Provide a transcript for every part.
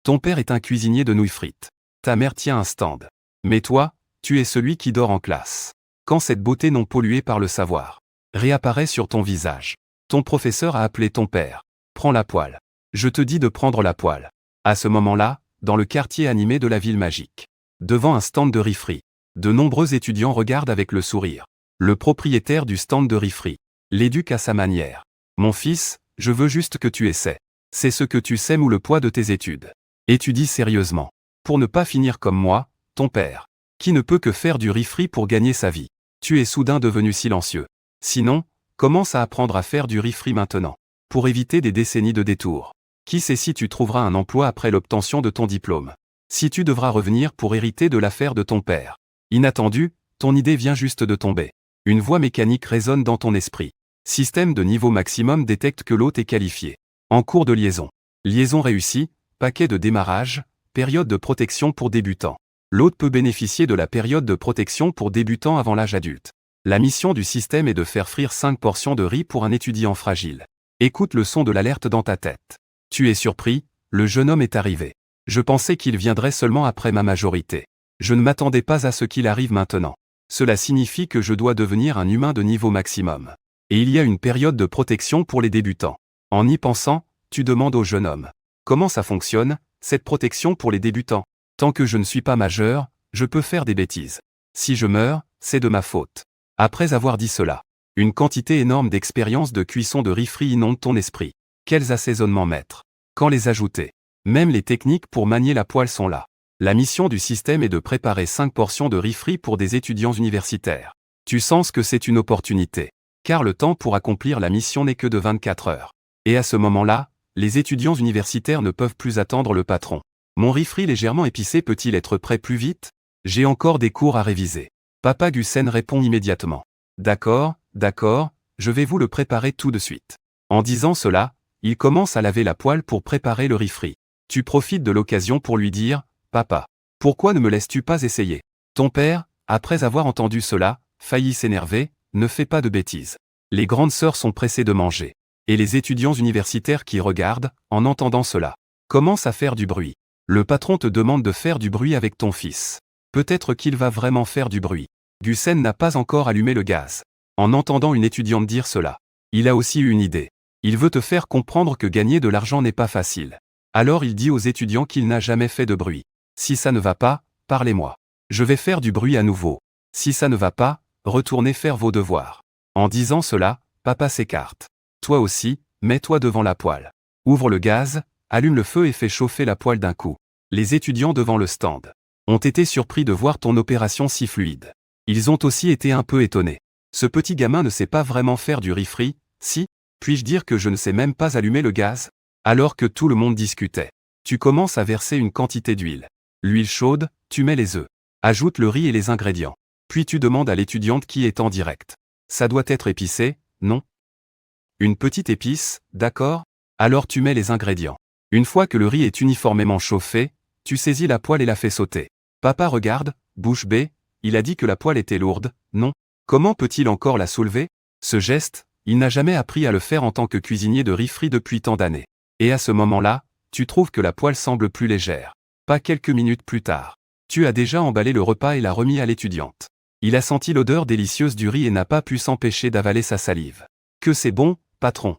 Ton père est un cuisinier de nouilles frites. Ta mère tient un stand. Mais toi, tu es celui qui dort en classe. Quand cette beauté non polluée par le savoir réapparaît sur ton visage, ton professeur a appelé ton père. Prends la poêle. Je te dis de prendre la poêle. À ce moment-là, dans le quartier animé de la ville magique, devant un stand de riz frit, de nombreux étudiants regardent avec le sourire. Le propriétaire du stand de riz frit l'éduque à sa manière. Mon fils, je veux juste que tu essaies. C'est ce que tu sèmes ou le poids de tes études. Étudie sérieusement. Pour ne pas finir comme moi, ton père, qui ne peut que faire du riz frit pour gagner sa vie. Tu es soudain devenu silencieux. Sinon, commence à apprendre à faire du riz frit maintenant. Pour éviter des décennies de détours. Qui sait si tu trouveras un emploi après l'obtention de ton diplôme. Si tu devras revenir pour hériter de l'affaire de ton père. Inattendu, ton idée vient juste de tomber. Une voix mécanique résonne dans ton esprit. Système de niveau maximum détecte que l'hôte est qualifié. En cours de liaison. Liaison réussie, paquet de démarrage, période de protection pour débutants. L'hôte peut bénéficier de la période de protection pour débutants avant l'âge adulte. La mission du système est de faire frire 5 portions de riz pour un étudiant fragile. Écoute le son de l'alerte dans ta tête. Tu es surpris, le jeune homme est arrivé. Je pensais qu'il viendrait seulement après ma majorité. Je ne m'attendais pas à ce qu'il arrive maintenant. Cela signifie que je dois devenir un humain de niveau maximum. Et il y a une période de protection pour les débutants. En y pensant, tu demandes au jeune homme. Comment ça fonctionne, cette protection pour les débutants? Tant que je ne suis pas majeur, je peux faire des bêtises. Si je meurs, c'est de ma faute. Après avoir dit cela, une quantité énorme d'expérience de cuisson de riz frit inonde ton esprit. Quels assaisonnements mettre? Quand les ajouter? Même les techniques pour manier la poêle sont là. La mission du système est de préparer 5 portions de riz frit pour des étudiants universitaires. Tu sens que c'est une opportunité. Car le temps pour accomplir la mission n'est que de 24 heures. Et à ce moment-là, les étudiants universitaires ne peuvent plus attendre le patron. Mon riz frit légèrement épicé peut-il être prêt plus vite? J'ai encore des cours à réviser. Papa Gussen répond immédiatement. D'accord, je vais vous le préparer tout de suite. En disant cela, il commence à laver la poêle pour préparer le riz frit. Tu profites de l'occasion pour lui dire, Papa, pourquoi ne me laisses-tu pas essayer? Ton père, après avoir entendu cela, faillit s'énerver, ne fais pas de bêtises. Les grandes sœurs sont pressées de manger. Et les étudiants universitaires qui regardent, en entendant cela, commencent à faire du bruit. Le patron te demande de faire du bruit avec ton fils. Peut-être qu'il va vraiment faire du bruit. Gussen n'a pas encore allumé le gaz. En entendant une étudiante dire cela, il a aussi eu une idée. Il veut te faire comprendre que gagner de l'argent n'est pas facile. Alors il dit aux étudiants qu'il n'a jamais fait de bruit. Si ça ne va pas, parlez-moi. Je vais faire du bruit à nouveau. Si ça ne va pas, retournez faire vos devoirs. En disant cela, papa s'écarte. Toi aussi, mets-toi devant la poêle. Ouvre le gaz, allume le feu et fais chauffer la poêle d'un coup. Les étudiants devant le stand ont été surpris de voir ton opération si fluide. Ils ont aussi été un peu étonnés. Ce petit gamin ne sait pas vraiment faire du riz frit, si? Puis-je dire que je ne sais même pas allumer le gaz? Alors que tout le monde discutait. Tu commences à verser une quantité d'huile. L'huile chaude, tu mets les œufs. Ajoute le riz et les ingrédients. Puis tu demandes à l'étudiante qui est en direct. Ça doit être épicé, non? Une petite épice, d'accord? Alors tu mets les ingrédients. Une fois que le riz est uniformément chauffé, tu saisis la poêle et la fais sauter. Papa regarde, bouche bée, il a dit que la poêle était lourde, non? Comment peut-il encore la soulever? Ce geste, il n'a jamais appris à le faire en tant que cuisinier de riz frit depuis tant d'années. Et à ce moment-là, tu trouves que la poêle semble plus légère. Pas quelques minutes plus tard. Tu as déjà emballé le repas et l'as remis à l'étudiante. Il a senti l'odeur délicieuse du riz et n'a pas pu s'empêcher d'avaler sa salive. Que c'est bon, patron.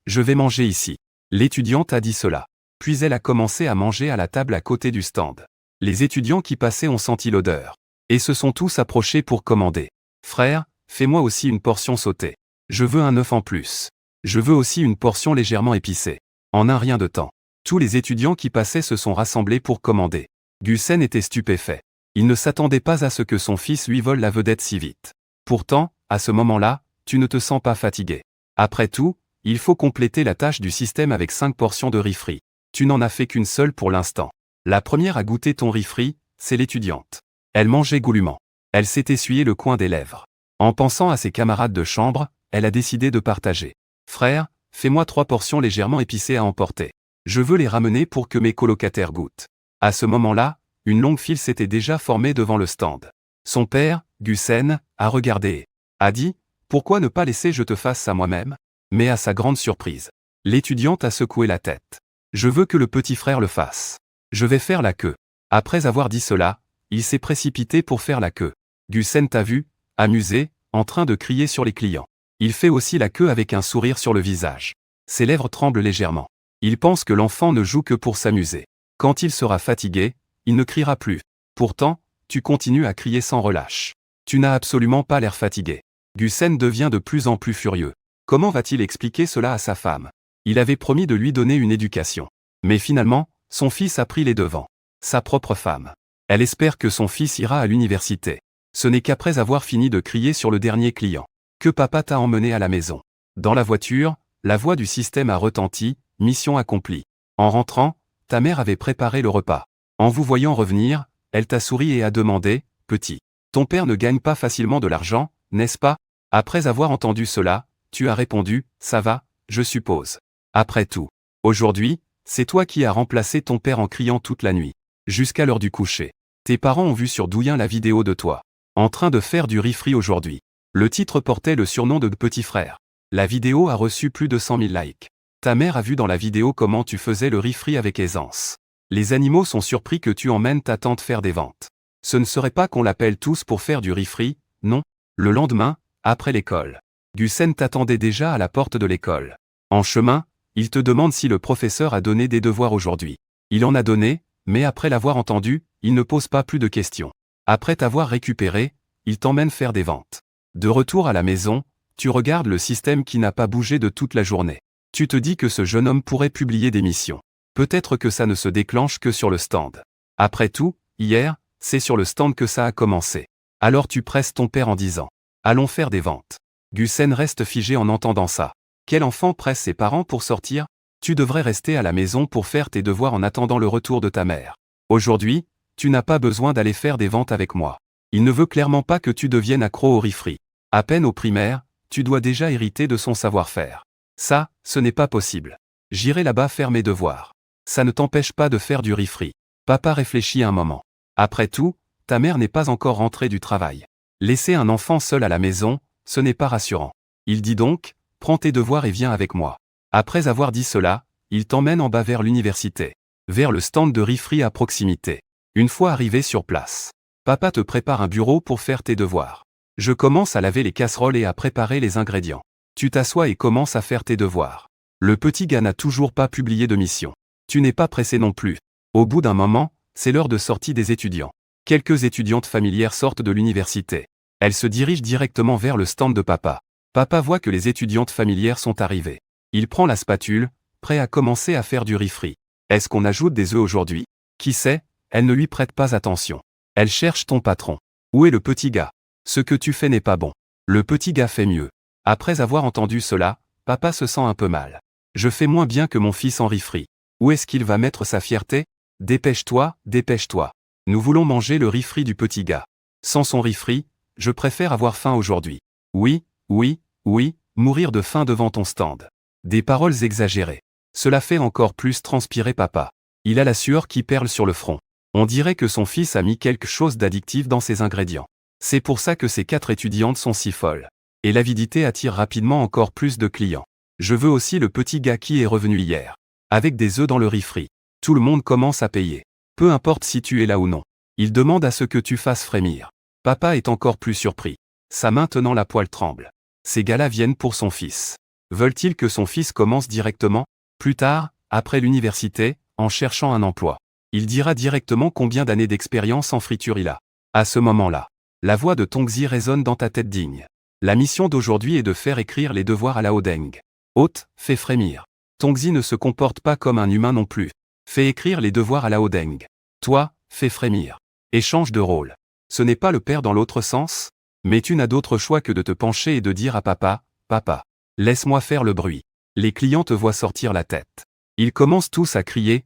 Je vais manger ici. L'étudiante a dit cela. Puis elle a commencé à manger à la table à côté du stand. Les étudiants qui passaient ont senti l'odeur. Et se sont tous approchés pour commander. Frère, fais-moi aussi une portion sautée. Je veux un œuf en plus. Je veux aussi une portion légèrement épicée. En un rien de temps. Tous les étudiants qui passaient se sont rassemblés pour commander. Gussen était stupéfait. Il ne s'attendait pas à ce que son fils lui vole la vedette si vite. Pourtant, à ce moment-là, tu ne te sens pas fatigué. Après tout, il faut compléter la tâche du système avec 5 portions de riz frit. Tu n'en as fait qu'une seule pour l'instant. La première à goûter ton riz frit, c'est l'étudiante. Elle mangeait goulûment. Elle s'est essuyé le coin des lèvres. En pensant à ses camarades de chambre, elle a décidé de partager. Frère, fais-moi 3 portions légèrement épicées à emporter. Je veux les ramener pour que mes colocataires goûtent. À ce moment-là, une longue file s'était déjà formée devant le stand. Son père, Gussen, a regardé et a dit « Pourquoi ne pas laisser je te fasse ça moi-même ?» Mais à sa grande surprise, l'étudiante a secoué la tête. Je veux que le petit frère le fasse. Je vais faire la queue. Après avoir dit cela, il s'est précipité pour faire la queue. Gusen t'a vu, amusé, en train de crier sur les clients. Il fait aussi la queue avec un sourire sur le visage. Ses lèvres tremblent légèrement. Il pense que l'enfant ne joue que pour s'amuser. Quand il sera fatigué, il ne criera plus. Pourtant, tu continues à crier sans relâche. Tu n'as absolument pas l'air fatigué. Gusen devient de plus en plus furieux. Comment va-t-il expliquer cela à sa femme? Il avait promis de lui donner une éducation. Mais finalement, son fils a pris les devants. Sa propre femme. Elle espère que son fils ira à l'université. Ce n'est qu'après avoir fini de crier sur le dernier client que papa t'a emmené à la maison. Dans la voiture, la voix du système a retenti, mission accomplie. En rentrant, ta mère avait préparé le repas. En vous voyant revenir, elle t'a souri et a demandé, petit. Ton père ne gagne pas facilement de l'argent, n'est-ce pas? Après avoir entendu cela, tu as répondu, ça va, je suppose. Après tout. Aujourd'hui, c'est toi qui as remplacé ton père en criant toute la nuit. Jusqu'à l'heure du coucher. Tes parents ont vu sur Douyin la vidéo de toi. En train de faire du riz-frit aujourd'hui. Le titre portait le surnom de petit frère. La vidéo a reçu plus de 100 000 likes. Ta mère a vu dans la vidéo comment tu faisais le riz-frit avec aisance. Les animaux sont surpris que tu emmènes ta tante faire des ventes. Ce ne serait pas qu'on l'appelle tous pour faire du riz-frit, non? Le lendemain, après l'école. Gusen t'attendait déjà à la porte de l'école. En chemin, il te demande si le professeur a donné des devoirs aujourd'hui. Il en a donné, mais après l'avoir entendu, il ne pose pas plus de questions. Après t'avoir récupéré, il t'emmène faire des ventes. De retour à la maison, tu regardes le système qui n'a pas bougé de toute la journée. Tu te dis que ce jeune homme pourrait publier des missions. Peut-être que ça ne se déclenche que sur le stand. Après tout, hier, c'est sur le stand que ça a commencé. Alors tu presses ton père en disant « Allons faire des ventes ». Gusen reste figé en entendant ça. Quel enfant presse ses parents pour sortir? Tu devrais rester à la maison pour faire tes devoirs en attendant le retour de ta mère. Aujourd'hui, tu n'as pas besoin d'aller faire des ventes avec moi. Il ne veut clairement pas que tu deviennes accro au riz-frit. À peine au primaire, tu dois déjà hériter de son savoir-faire. Ça, ce n'est pas possible. J'irai là-bas faire mes devoirs. Ça ne t'empêche pas de faire du riz-frit. Papa réfléchit un moment. Après tout, ta mère n'est pas encore rentrée du travail. Laisser un enfant seul à la maison, ce n'est pas rassurant. Il dit donc, prends tes devoirs et viens avec moi. Après avoir dit cela, il t'emmène en bas vers l'université. Vers le stand de riz-frit à proximité. Une fois arrivé sur place, papa te prépare un bureau pour faire tes devoirs. Je commence à laver les casseroles et à préparer les ingrédients. Tu t'assois et commences à faire tes devoirs. Le petit gars n'a toujours pas publié de mission. Tu n'es pas pressé non plus. Au bout d'un moment, c'est l'heure de sortie des étudiants. Quelques étudiantes familières sortent de l'université. Elles se dirigent directement vers le stand de papa. Papa voit que les étudiantes familières sont arrivées. Il prend la spatule, prêt à commencer à faire du riz-frit. Est-ce qu'on ajoute des œufs aujourd'hui? Qui sait? Elle ne lui prête pas attention. Elle cherche ton patron. Où est le petit gars? Ce que tu fais n'est pas bon. Le petit gars fait mieux. Après avoir entendu cela, papa se sent un peu mal. Je fais moins bien que mon fils en riz-frit. Où est-ce qu'il va mettre sa fierté? Dépêche-toi, dépêche-toi. Nous voulons manger le riz-frit du petit gars. Sans son riz-frit, je préfère avoir faim aujourd'hui. Oui, oui, oui, mourir de faim devant ton stand. Des paroles exagérées. Cela fait encore plus transpirer papa. Il a la sueur qui perle sur le front. On dirait que son fils a mis quelque chose d'addictif dans ses ingrédients. C'est pour ça que ces 4 étudiantes sont si folles. Et l'avidité attire rapidement encore plus de clients. Je veux aussi le petit gars qui est revenu hier. Avec des œufs dans le riz-frit. Tout le monde commence à payer. Peu importe si tu es là ou non. Il demande à ce que tu fasses frémir. Papa est encore plus surpris. Sa maintenant la poêle tremble. Ces gars-là viennent pour son fils. Veulent-ils que son fils commence directement? Plus tard, après l'université, en cherchant un emploi. Il dira directement combien d'années d'expérience en friture il a. À ce moment-là, la voix de Tongzi résonne dans ta tête digne. La mission d'aujourd'hui est de faire écrire les devoirs à la Odeng. Hôte, fait frémir. Tongzi ne se comporte pas comme un humain non plus. Fais écrire les devoirs à la Odeng. Toi, fais frémir. Échange de rôle. Ce n'est pas le père dans l'autre sens? Mais tu n'as d'autre choix que de te pencher et de dire à papa, papa, laisse-moi faire le bruit. Les clients te voient sortir la tête. Ils commencent tous à crier,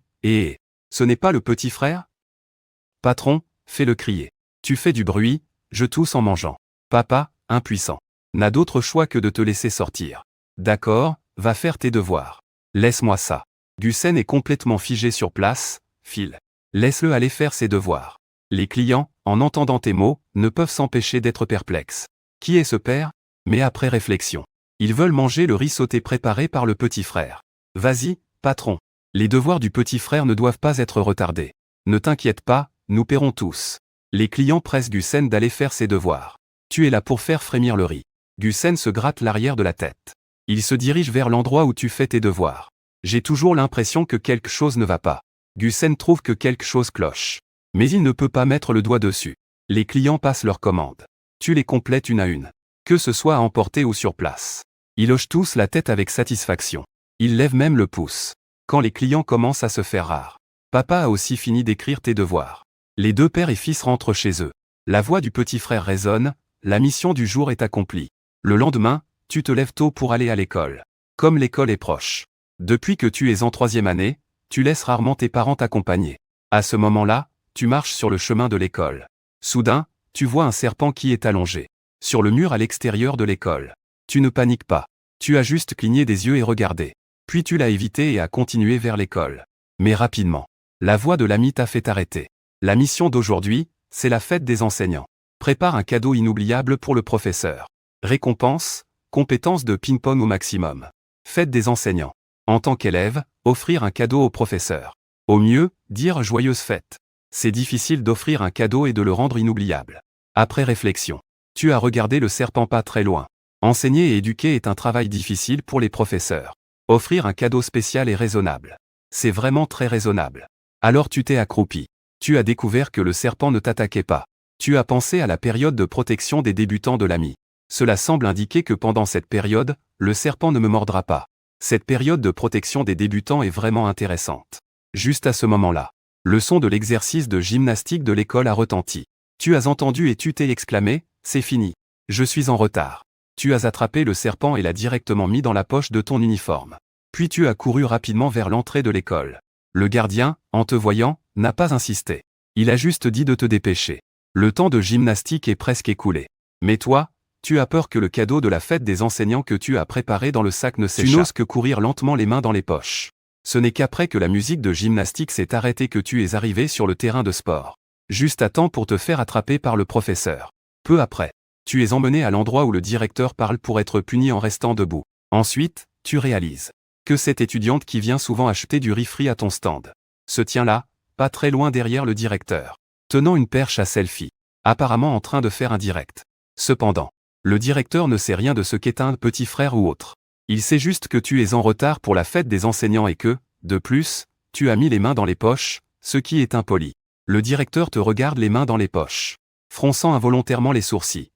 ce n'est pas le petit frère? Patron, fais-le crier. Tu fais du bruit, je tousse en mangeant. Papa, impuissant, n'a d'autre choix que de te laisser sortir. D'accord, va faire tes devoirs. Laisse-moi ça. Gusen est complètement figé sur place, Phil. Laisse-le aller faire ses devoirs. Les clients, en entendant tes mots, ne peuvent s'empêcher d'être perplexes. Qui est ce père? Mais après réflexion. Ils veulent manger le riz sauté préparé par le petit frère. Vas-y, patron. Les devoirs du petit frère ne doivent pas être retardés. Ne t'inquiète pas, nous paierons tous. Les clients pressent Gusen d'aller faire ses devoirs. Tu es là pour faire frémir le riz. Gusen se gratte l'arrière de la tête. Il se dirige vers l'endroit où tu fais tes devoirs. J'ai toujours l'impression que quelque chose ne va pas. Gusen trouve que quelque chose cloche. Mais il ne peut pas mettre le doigt dessus. Les clients passent leurs commandes. Tu les complètes une à une. Que ce soit à emporter ou sur place. Ils hochent tous la tête avec satisfaction. Ils lèvent même le pouce. Quand les clients commencent à se faire rares. Papa a aussi fini d'écrire tes devoirs. Les deux pères et fils rentrent chez eux. La voix du petit frère résonne, la mission du jour est accomplie. Le lendemain, tu te lèves tôt pour aller à l'école. Comme l'école est proche. Depuis que tu es en 3e année, tu laisses rarement tes parents t'accompagner. À ce moment-là, tu marches sur le chemin de l'école. Soudain, tu vois un serpent qui est allongé. Sur le mur à l'extérieur de l'école. Tu ne paniques pas. Tu as juste cligné des yeux et regardé. Puis tu l'as évité et as continué vers l'école. Mais rapidement, la voix de l'ami t'a fait arrêter. La mission d'aujourd'hui, c'est la fête des enseignants. Prépare un cadeau inoubliable pour le professeur. Récompense, compétences de ping-pong au maximum. Fête des enseignants. En tant qu'élève, offrir un cadeau au professeur. Au mieux, dire joyeuse fête. C'est difficile d'offrir un cadeau et de le rendre inoubliable. Après réflexion, tu as regardé le serpent pas très loin. Enseigner et éduquer est un travail difficile pour les professeurs. Offrir un cadeau spécial est raisonnable. C'est vraiment très raisonnable. Alors tu t'es accroupi. Tu as découvert que le serpent ne t'attaquait pas. Tu as pensé à la période de protection des débutants de l'ami. Cela semble indiquer que pendant cette période, le serpent ne me mordra pas. Cette période de protection des débutants est vraiment intéressante. Juste à ce moment-là, le son de l'exercice de gymnastique de l'école a retenti. Tu as entendu et tu t'es exclamé, c'est fini. Je suis en retard. Tu as attrapé le serpent et l'as directement mis dans la poche de ton uniforme. Puis tu as couru rapidement vers l'entrée de l'école. Le gardien, en te voyant, n'a pas insisté. Il a juste dit de te dépêcher. Le temps de gymnastique est presque écoulé. Mais toi, tu as peur que le cadeau de la fête des enseignants que tu as préparé dans le sac ne s'échappe. Tu n'oses que courir lentement les mains dans les poches. Ce n'est qu'après que la musique de gymnastique s'est arrêtée que tu es arrivé sur le terrain de sport. Juste à temps pour te faire attraper par le professeur. Peu après, tu es emmené à l'endroit où le directeur parle pour être puni en restant debout. Ensuite, tu réalises que cette étudiante qui vient souvent acheter du riz frit à ton stand se tient là, pas très loin derrière le directeur, tenant une perche à selfie, apparemment en train de faire un direct. Cependant, le directeur ne sait rien de ce qu'est un petit frère ou autre. Il sait juste que tu es en retard pour la fête des enseignants et que, de plus, tu as mis les mains dans les poches, ce qui est impoli. Le directeur te regarde les mains dans les poches, fronçant involontairement les sourcils.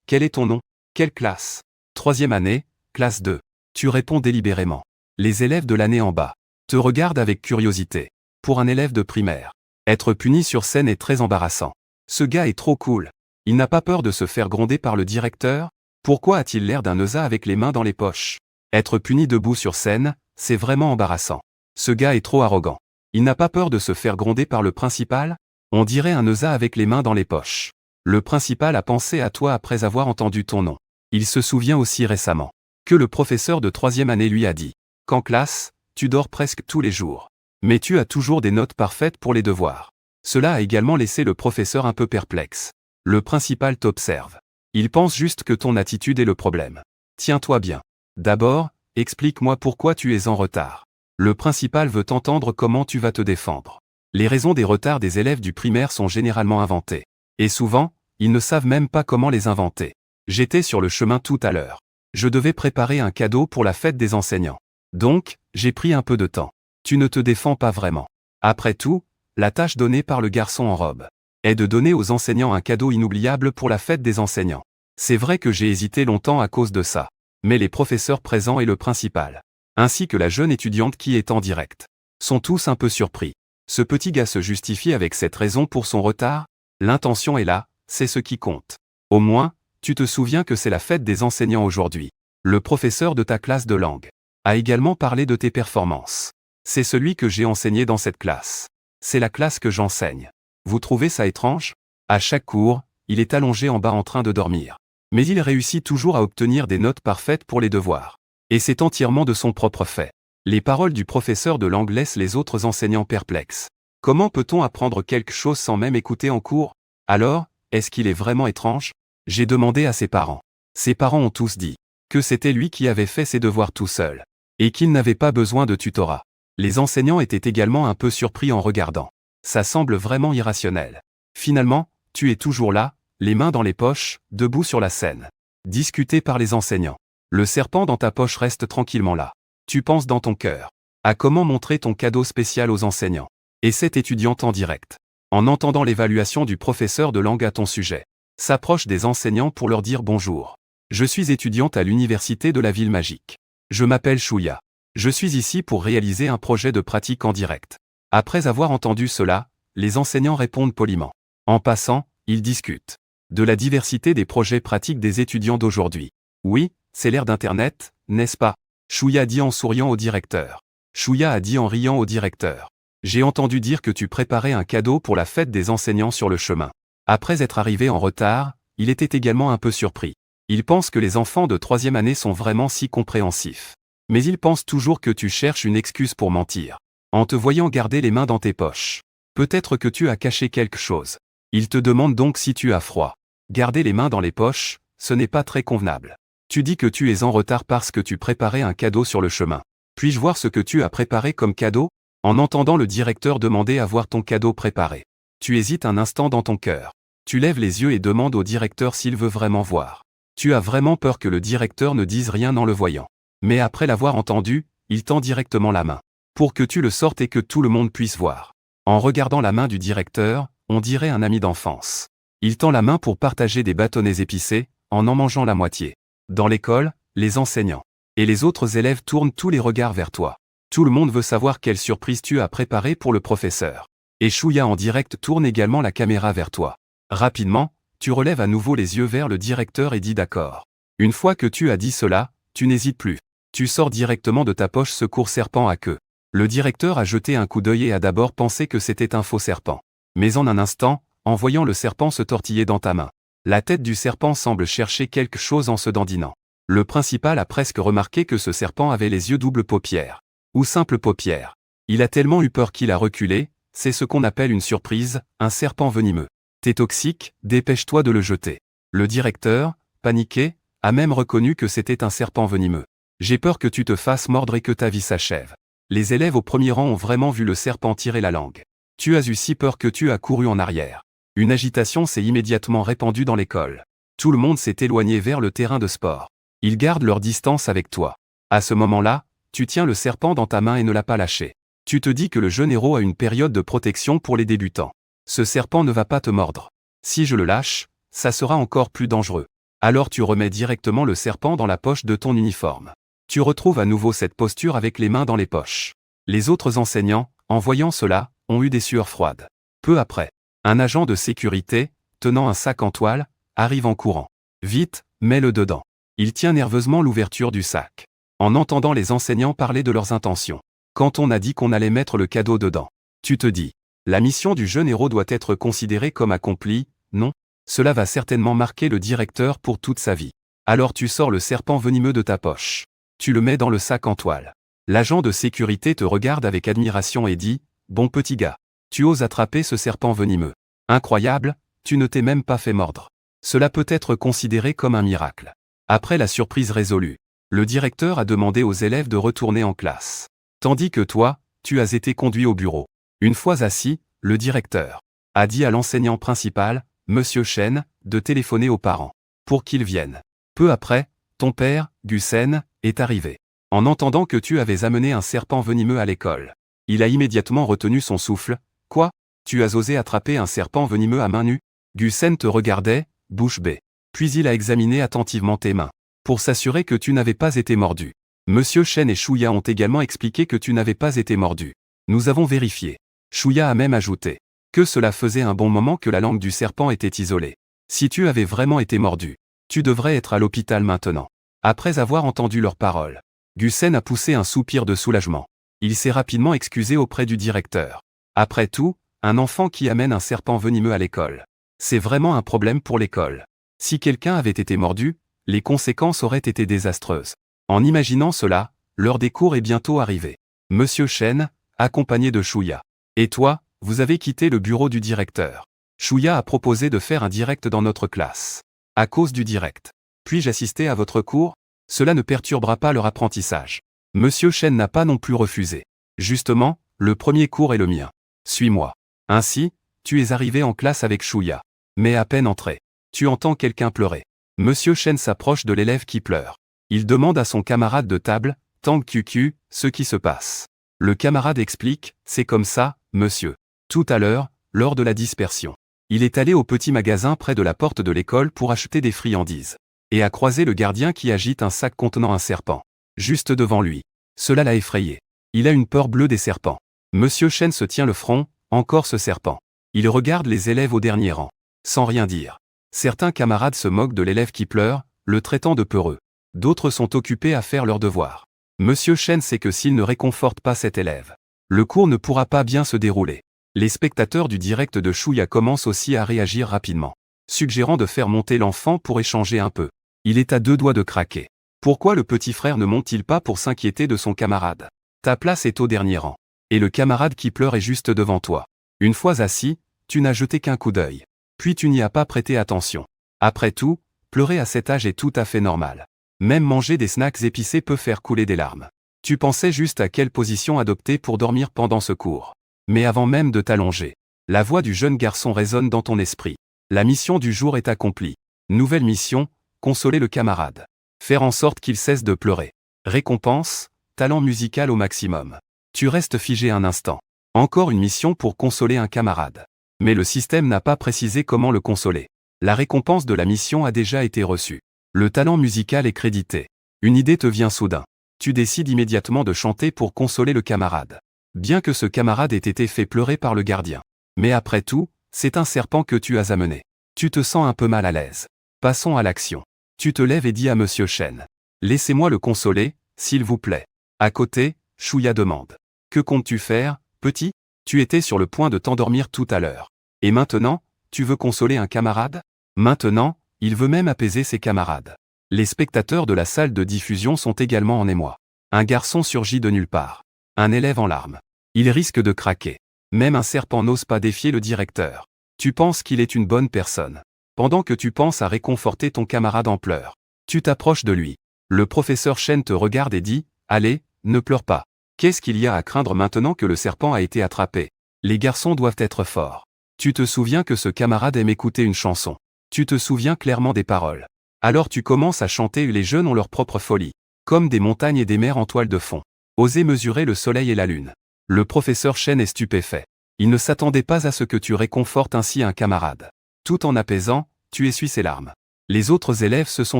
Quel est ton nom? Quelle classe? 3e année, classe 2. Tu réponds délibérément. Les élèves de l'année en bas te regardent avec curiosité. Pour un élève de primaire, être puni sur scène est très embarrassant. Ce gars est trop cool. Il n'a pas peur de se faire gronder par le directeur? Pourquoi a-t-il l'air d'un neuza avec les mains dans les poches? Être puni debout sur scène, c'est vraiment embarrassant. Ce gars est trop arrogant. Il n'a pas peur de se faire gronder par le principal? On dirait un neuza avec les mains dans les poches. Le principal a pensé à toi après avoir entendu ton nom. Il se souvient aussi récemment que le professeur de 3e année lui a dit « Qu'en classe, tu dors presque tous les jours. Mais tu as toujours des notes parfaites pour les devoirs. » Cela a également laissé le professeur un peu perplexe. Le principal t'observe. Il pense juste que ton attitude est le problème. Tiens-toi bien. D'abord, explique-moi pourquoi tu es en retard. Le principal veut entendre comment tu vas te défendre. Les raisons des retards des élèves du primaire sont généralement inventées. Et souvent, ils ne savent même pas comment les inventer. J'étais sur le chemin tout à l'heure. Je devais préparer un cadeau pour la fête des enseignants. Donc, j'ai pris un peu de temps. Tu ne te défends pas vraiment. Après tout, la tâche donnée par le garçon en robe est de donner aux enseignants un cadeau inoubliable pour la fête des enseignants. C'est vrai que j'ai hésité longtemps à cause de ça. Mais les professeurs présents et le principal, ainsi que la jeune étudiante qui est en direct, sont tous un peu surpris. Ce petit gars se justifie avec cette raison pour son retard? L'intention est là, c'est ce qui compte. Au moins, tu te souviens que c'est la fête des enseignants aujourd'hui. Le professeur de ta classe de langue a également parlé de tes performances. C'est celui que j'ai enseigné dans cette classe. C'est la classe que j'enseigne. Vous trouvez ça étrange? À chaque cours, il est allongé en bas en train de dormir. Mais il réussit toujours à obtenir des notes parfaites pour les devoirs. Et c'est entièrement de son propre fait. Les paroles du professeur de langue laissent les autres enseignants perplexes. Comment peut-on apprendre quelque chose sans même écouter en cours? Alors, est-ce qu'il est vraiment étrange? J'ai demandé à ses parents. Ses parents ont tous dit que c'était lui qui avait fait ses devoirs tout seul, et qu'il n'avait pas besoin de tutorat. Les enseignants étaient également un peu surpris en regardant. Ça semble vraiment irrationnel. Finalement, tu es toujours là, les mains dans les poches, debout sur la scène. Discuté par les enseignants. Le serpent dans ta poche reste tranquillement là. Tu penses dans ton cœur à comment montrer ton cadeau spécial aux enseignants. Et cette étudiante en direct, en entendant l'évaluation du professeur de langue à ton sujet, s'approche des enseignants pour leur dire bonjour. Je suis étudiante à l'université de la ville magique. Je m'appelle Chouya. Je suis ici pour réaliser un projet de pratique en direct. Après avoir entendu cela, les enseignants répondent poliment. En passant, ils discutent de la diversité des projets pratiques des étudiants d'aujourd'hui. Oui, c'est l'ère d'Internet, n'est-ce pas? Chouya dit en souriant au directeur. Chouya a dit en riant au directeur. J'ai entendu dire que tu préparais un cadeau pour la fête des enseignants sur le chemin. Après être arrivé en retard, il était également un peu surpris. Il pense que les enfants de 3e année sont vraiment si compréhensifs. Mais il pense toujours que tu cherches une excuse pour mentir. En te voyant garder les mains dans tes poches. Peut-être que tu as caché quelque chose. Il te demande donc si tu as froid. Garder les mains dans les poches, ce n'est pas très convenable. Tu dis que tu es en retard parce que tu préparais un cadeau sur le chemin. Puis-je voir ce que tu as préparé comme cadeau? En entendant le directeur demander à voir ton cadeau préparé. Tu hésites un instant dans ton cœur. Tu lèves les yeux et demandes au directeur s'il veut vraiment voir. Tu as vraiment peur que le directeur ne dise rien en le voyant. Mais après l'avoir entendu, il tend directement la main. Pour que tu le sortes et que tout le monde puisse voir. En regardant la main du directeur, on dirait un ami d'enfance. Il tend la main pour partager des bâtonnets épicés, en mangeant la moitié. Dans l'école, les enseignants et les autres élèves tournent tous les regards vers toi. Tout le monde veut savoir quelle surprise tu as préparée pour le professeur. Et Chouya en direct tourne également la caméra vers toi. Rapidement, tu relèves à nouveau les yeux vers le directeur et dis d'accord. Une fois que tu as dit cela, tu n'hésites plus. Tu sors directement de ta poche ce court serpent à queue. Le directeur a jeté un coup d'œil et a d'abord pensé que c'était un faux serpent. Mais en un instant, en voyant le serpent se tortiller dans ta main, la tête du serpent semble chercher quelque chose en se dandinant. Le principal a presque remarqué que ce serpent avait les yeux double paupières. Ou simple paupières. Il a tellement eu peur qu'il a reculé, c'est ce qu'on appelle une surprise, un serpent venimeux. T'es toxique, dépêche-toi de le jeter. Le directeur, paniqué, a même reconnu que c'était un serpent venimeux. J'ai peur que tu te fasses mordre et que ta vie s'achève. Les élèves au premier rang ont vraiment vu le serpent tirer la langue. Tu as eu si peur que tu as couru en arrière. Une agitation s'est immédiatement répandue dans l'école. Tout le monde s'est éloigné vers le terrain de sport. Ils gardent leur distance avec toi. À ce moment-là, tu tiens le serpent dans ta main et ne l'as pas lâché. Tu te dis que le jeune héros a une période de protection pour les débutants. Ce serpent ne va pas te mordre. Si je le lâche, ça sera encore plus dangereux. Alors tu remets directement le serpent dans la poche de ton uniforme. Tu retrouves à nouveau cette posture avec les mains dans les poches. Les autres enseignants, en voyant cela, ont eu des sueurs froides. Peu après, un agent de sécurité, tenant un sac en toile, arrive en courant. Vite, mets-le dedans. Il tient nerveusement l'ouverture du sac. En entendant les enseignants parler de leurs intentions. Quand on a dit qu'on allait mettre le cadeau dedans, tu te dis, la mission du jeune héros doit être considérée comme accomplie, non? Cela va certainement marquer le directeur pour toute sa vie. Alors tu sors le serpent venimeux de ta poche. Tu le mets dans le sac en toile. L'agent de sécurité te regarde avec admiration et dit, bon petit gars, tu oses attraper ce serpent venimeux. Incroyable, tu ne t'es même pas fait mordre. Cela peut être considéré comme un miracle. Après la surprise résolue, le directeur a demandé aux élèves de retourner en classe. Tandis que toi, tu as été conduit au bureau. Une fois assis, le directeur a dit à l'enseignant principal, Monsieur Chen, de téléphoner aux parents pour qu'ils viennent. Peu après, ton père, Gusen, est arrivé. En entendant que tu avais amené un serpent venimeux à l'école, il a immédiatement retenu son souffle. Quoi? Tu as osé attraper un serpent venimeux à main nue? Gusen te regardait, bouche bée. Puis il a examiné attentivement tes mains, pour s'assurer que tu n'avais pas été mordu. Monsieur Chen et Chouya ont également expliqué que tu n'avais pas été mordu. Nous avons vérifié. Chouya a même ajouté que cela faisait un bon moment que la langue du serpent était isolée. Si tu avais vraiment été mordu, tu devrais être à l'hôpital maintenant. Après avoir entendu leurs paroles, Gusen a poussé un soupir de soulagement. Il s'est rapidement excusé auprès du directeur. Après tout, un enfant qui amène un serpent venimeux à l'école, c'est vraiment un problème pour l'école. Si quelqu'un avait été mordu, les conséquences auraient été désastreuses. En imaginant cela, l'heure des cours est bientôt arrivée. Monsieur Chen, accompagné de Chouya. Et toi, vous avez quitté le bureau du directeur. Chouya a proposé de faire un direct dans notre classe. À cause du direct. Puis-je assister à votre cours? Cela ne perturbera pas leur apprentissage. Monsieur Chen n'a pas non plus refusé. Justement, le premier cours est le mien. Suis-moi. Ainsi, tu es arrivé en classe avec Chouya. Mais à peine entré, tu entends quelqu'un pleurer. Monsieur Chen s'approche de l'élève qui pleure. Il demande à son camarade de table, Tang QQ, ce qui se passe. Le camarade explique, c'est comme ça, monsieur. Tout à l'heure, lors de la dispersion, il est allé au petit magasin près de la porte de l'école pour acheter des friandises. Et a croisé le gardien qui agite un sac contenant un serpent. Juste devant lui. Cela l'a effrayé. Il a une peur bleue des serpents. Monsieur Chen se tient le front, encore ce serpent. Il regarde les élèves au dernier rang. Sans rien dire. Certains camarades se moquent de l'élève qui pleure, le traitant de peureux. D'autres sont occupés à faire leurs devoirs. Monsieur Chen sait que s'il ne réconforte pas cet élève, le cours ne pourra pas bien se dérouler. Les spectateurs du direct de Chouya commencent aussi à réagir rapidement, suggérant de faire monter l'enfant pour échanger un peu. Il est à deux doigts de craquer. Pourquoi le petit frère ne monte-t-il pas pour s'inquiéter de son camarade? Ta place est au dernier rang. Et le camarade qui pleure est juste devant toi. Une fois assis, tu n'as jeté qu'un coup d'œil. Puis tu n'y as pas prêté attention. Après tout, pleurer à cet âge est tout à fait normal. Même manger des snacks épicés peut faire couler des larmes. Tu pensais juste à quelle position adopter pour dormir pendant ce cours. Mais avant même de t'allonger, la voix du jeune garçon résonne dans ton esprit. La mission du jour est accomplie. Nouvelle mission, consoler le camarade. Faire en sorte qu'il cesse de pleurer. Récompense, talent musical au maximum. Tu restes figé un instant. Encore une mission pour consoler un camarade. Mais le système n'a pas précisé comment le consoler. La récompense de la mission a déjà été reçue. Le talent musical est crédité. Une idée te vient soudain. Tu décides immédiatement de chanter pour consoler le camarade. Bien que ce camarade ait été fait pleurer par le gardien. Mais après tout, c'est un serpent que tu as amené. Tu te sens un peu mal à l'aise. Passons à l'action. Tu te lèves et dis à Monsieur Chen. Laissez-moi le consoler, s'il vous plaît. À côté, Chouya demande. Que comptes-tu faire, petit? Tu étais sur le point de t'endormir tout à l'heure. Et maintenant, tu veux consoler un camarade? Maintenant, il veut même apaiser ses camarades. Les spectateurs de la salle de diffusion sont également en émoi. Un garçon surgit de nulle part. Un élève en larmes. Il risque de craquer. Même un serpent n'ose pas défier le directeur. Tu penses qu'il est une bonne personne. Pendant que tu penses à réconforter ton camarade en pleurs, tu t'approches de lui. Le professeur Chen te regarde et dit, « Allez, ne pleure pas. Qu'est-ce qu'il y a à craindre maintenant que le serpent a été attrapé? Les garçons doivent être forts. » Tu te souviens que ce camarade aime écouter une chanson. Tu te souviens clairement des paroles. Alors tu commences à chanter. Les jeunes ont leur propre folie. Comme des montagnes et des mers en toile de fond. Osez mesurer le soleil et la lune. Le professeur Chen est stupéfait. Il ne s'attendait pas à ce que tu réconfortes ainsi un camarade. Tout en apaisant, tu essuies ses larmes. Les autres élèves se sont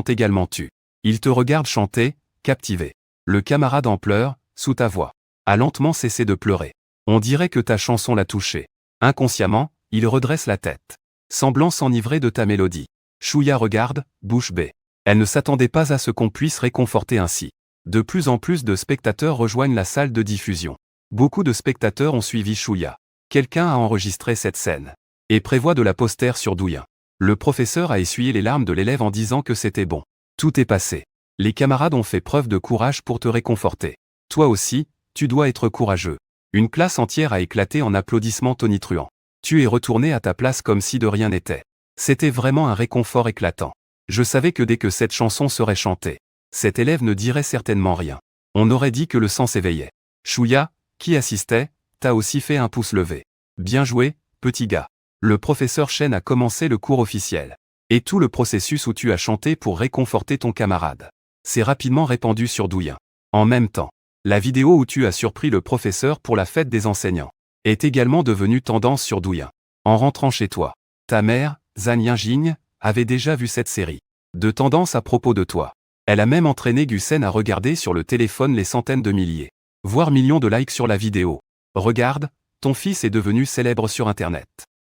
également tus. Ils te regardent chanter, captivés. Le camarade en pleurs, sous ta voix, a lentement cessé de pleurer. On dirait que ta chanson l'a touché. Inconsciemment, il redresse la tête, semblant s'enivrer de ta mélodie. Chouya regarde, bouche bée. Elle ne s'attendait pas à ce qu'on puisse réconforter ainsi. De plus en plus de spectateurs rejoignent la salle de diffusion. Beaucoup de spectateurs ont suivi Chouya. Quelqu'un a enregistré cette scène et prévoit de la poster sur Douyin. Le professeur a essuyé les larmes de l'élève en disant que c'était bon. Tout est passé. Les camarades ont fait preuve de courage pour te réconforter. Toi aussi, tu dois être courageux. Une classe entière a éclaté en applaudissements tonitruants. Tu es retourné à ta place comme si de rien n'était. C'était vraiment un réconfort éclatant. Je savais que dès que cette chanson serait chantée, cet élève ne dirait certainement rien. On aurait dit que le sang s'éveillait. Chouya, qui assistait, t'a aussi fait un pouce levé. Bien joué, petit gars. Le professeur Chen a commencé le cours officiel. Et tout le processus où tu as chanté pour réconforter ton camarade s'est rapidement répandu sur Douyin. En même temps, la vidéo où tu as surpris le professeur pour la fête des enseignants est également devenue tendance sur Douyin. En rentrant chez toi, ta mère, Zhan Yingjing, avait déjà vu cette série de tendances à propos de toi. Elle a même entraîné Gusen à regarder sur le téléphone les centaines de milliers, voire millions de likes sur la vidéo. Regarde, ton fils est devenu célèbre sur Internet.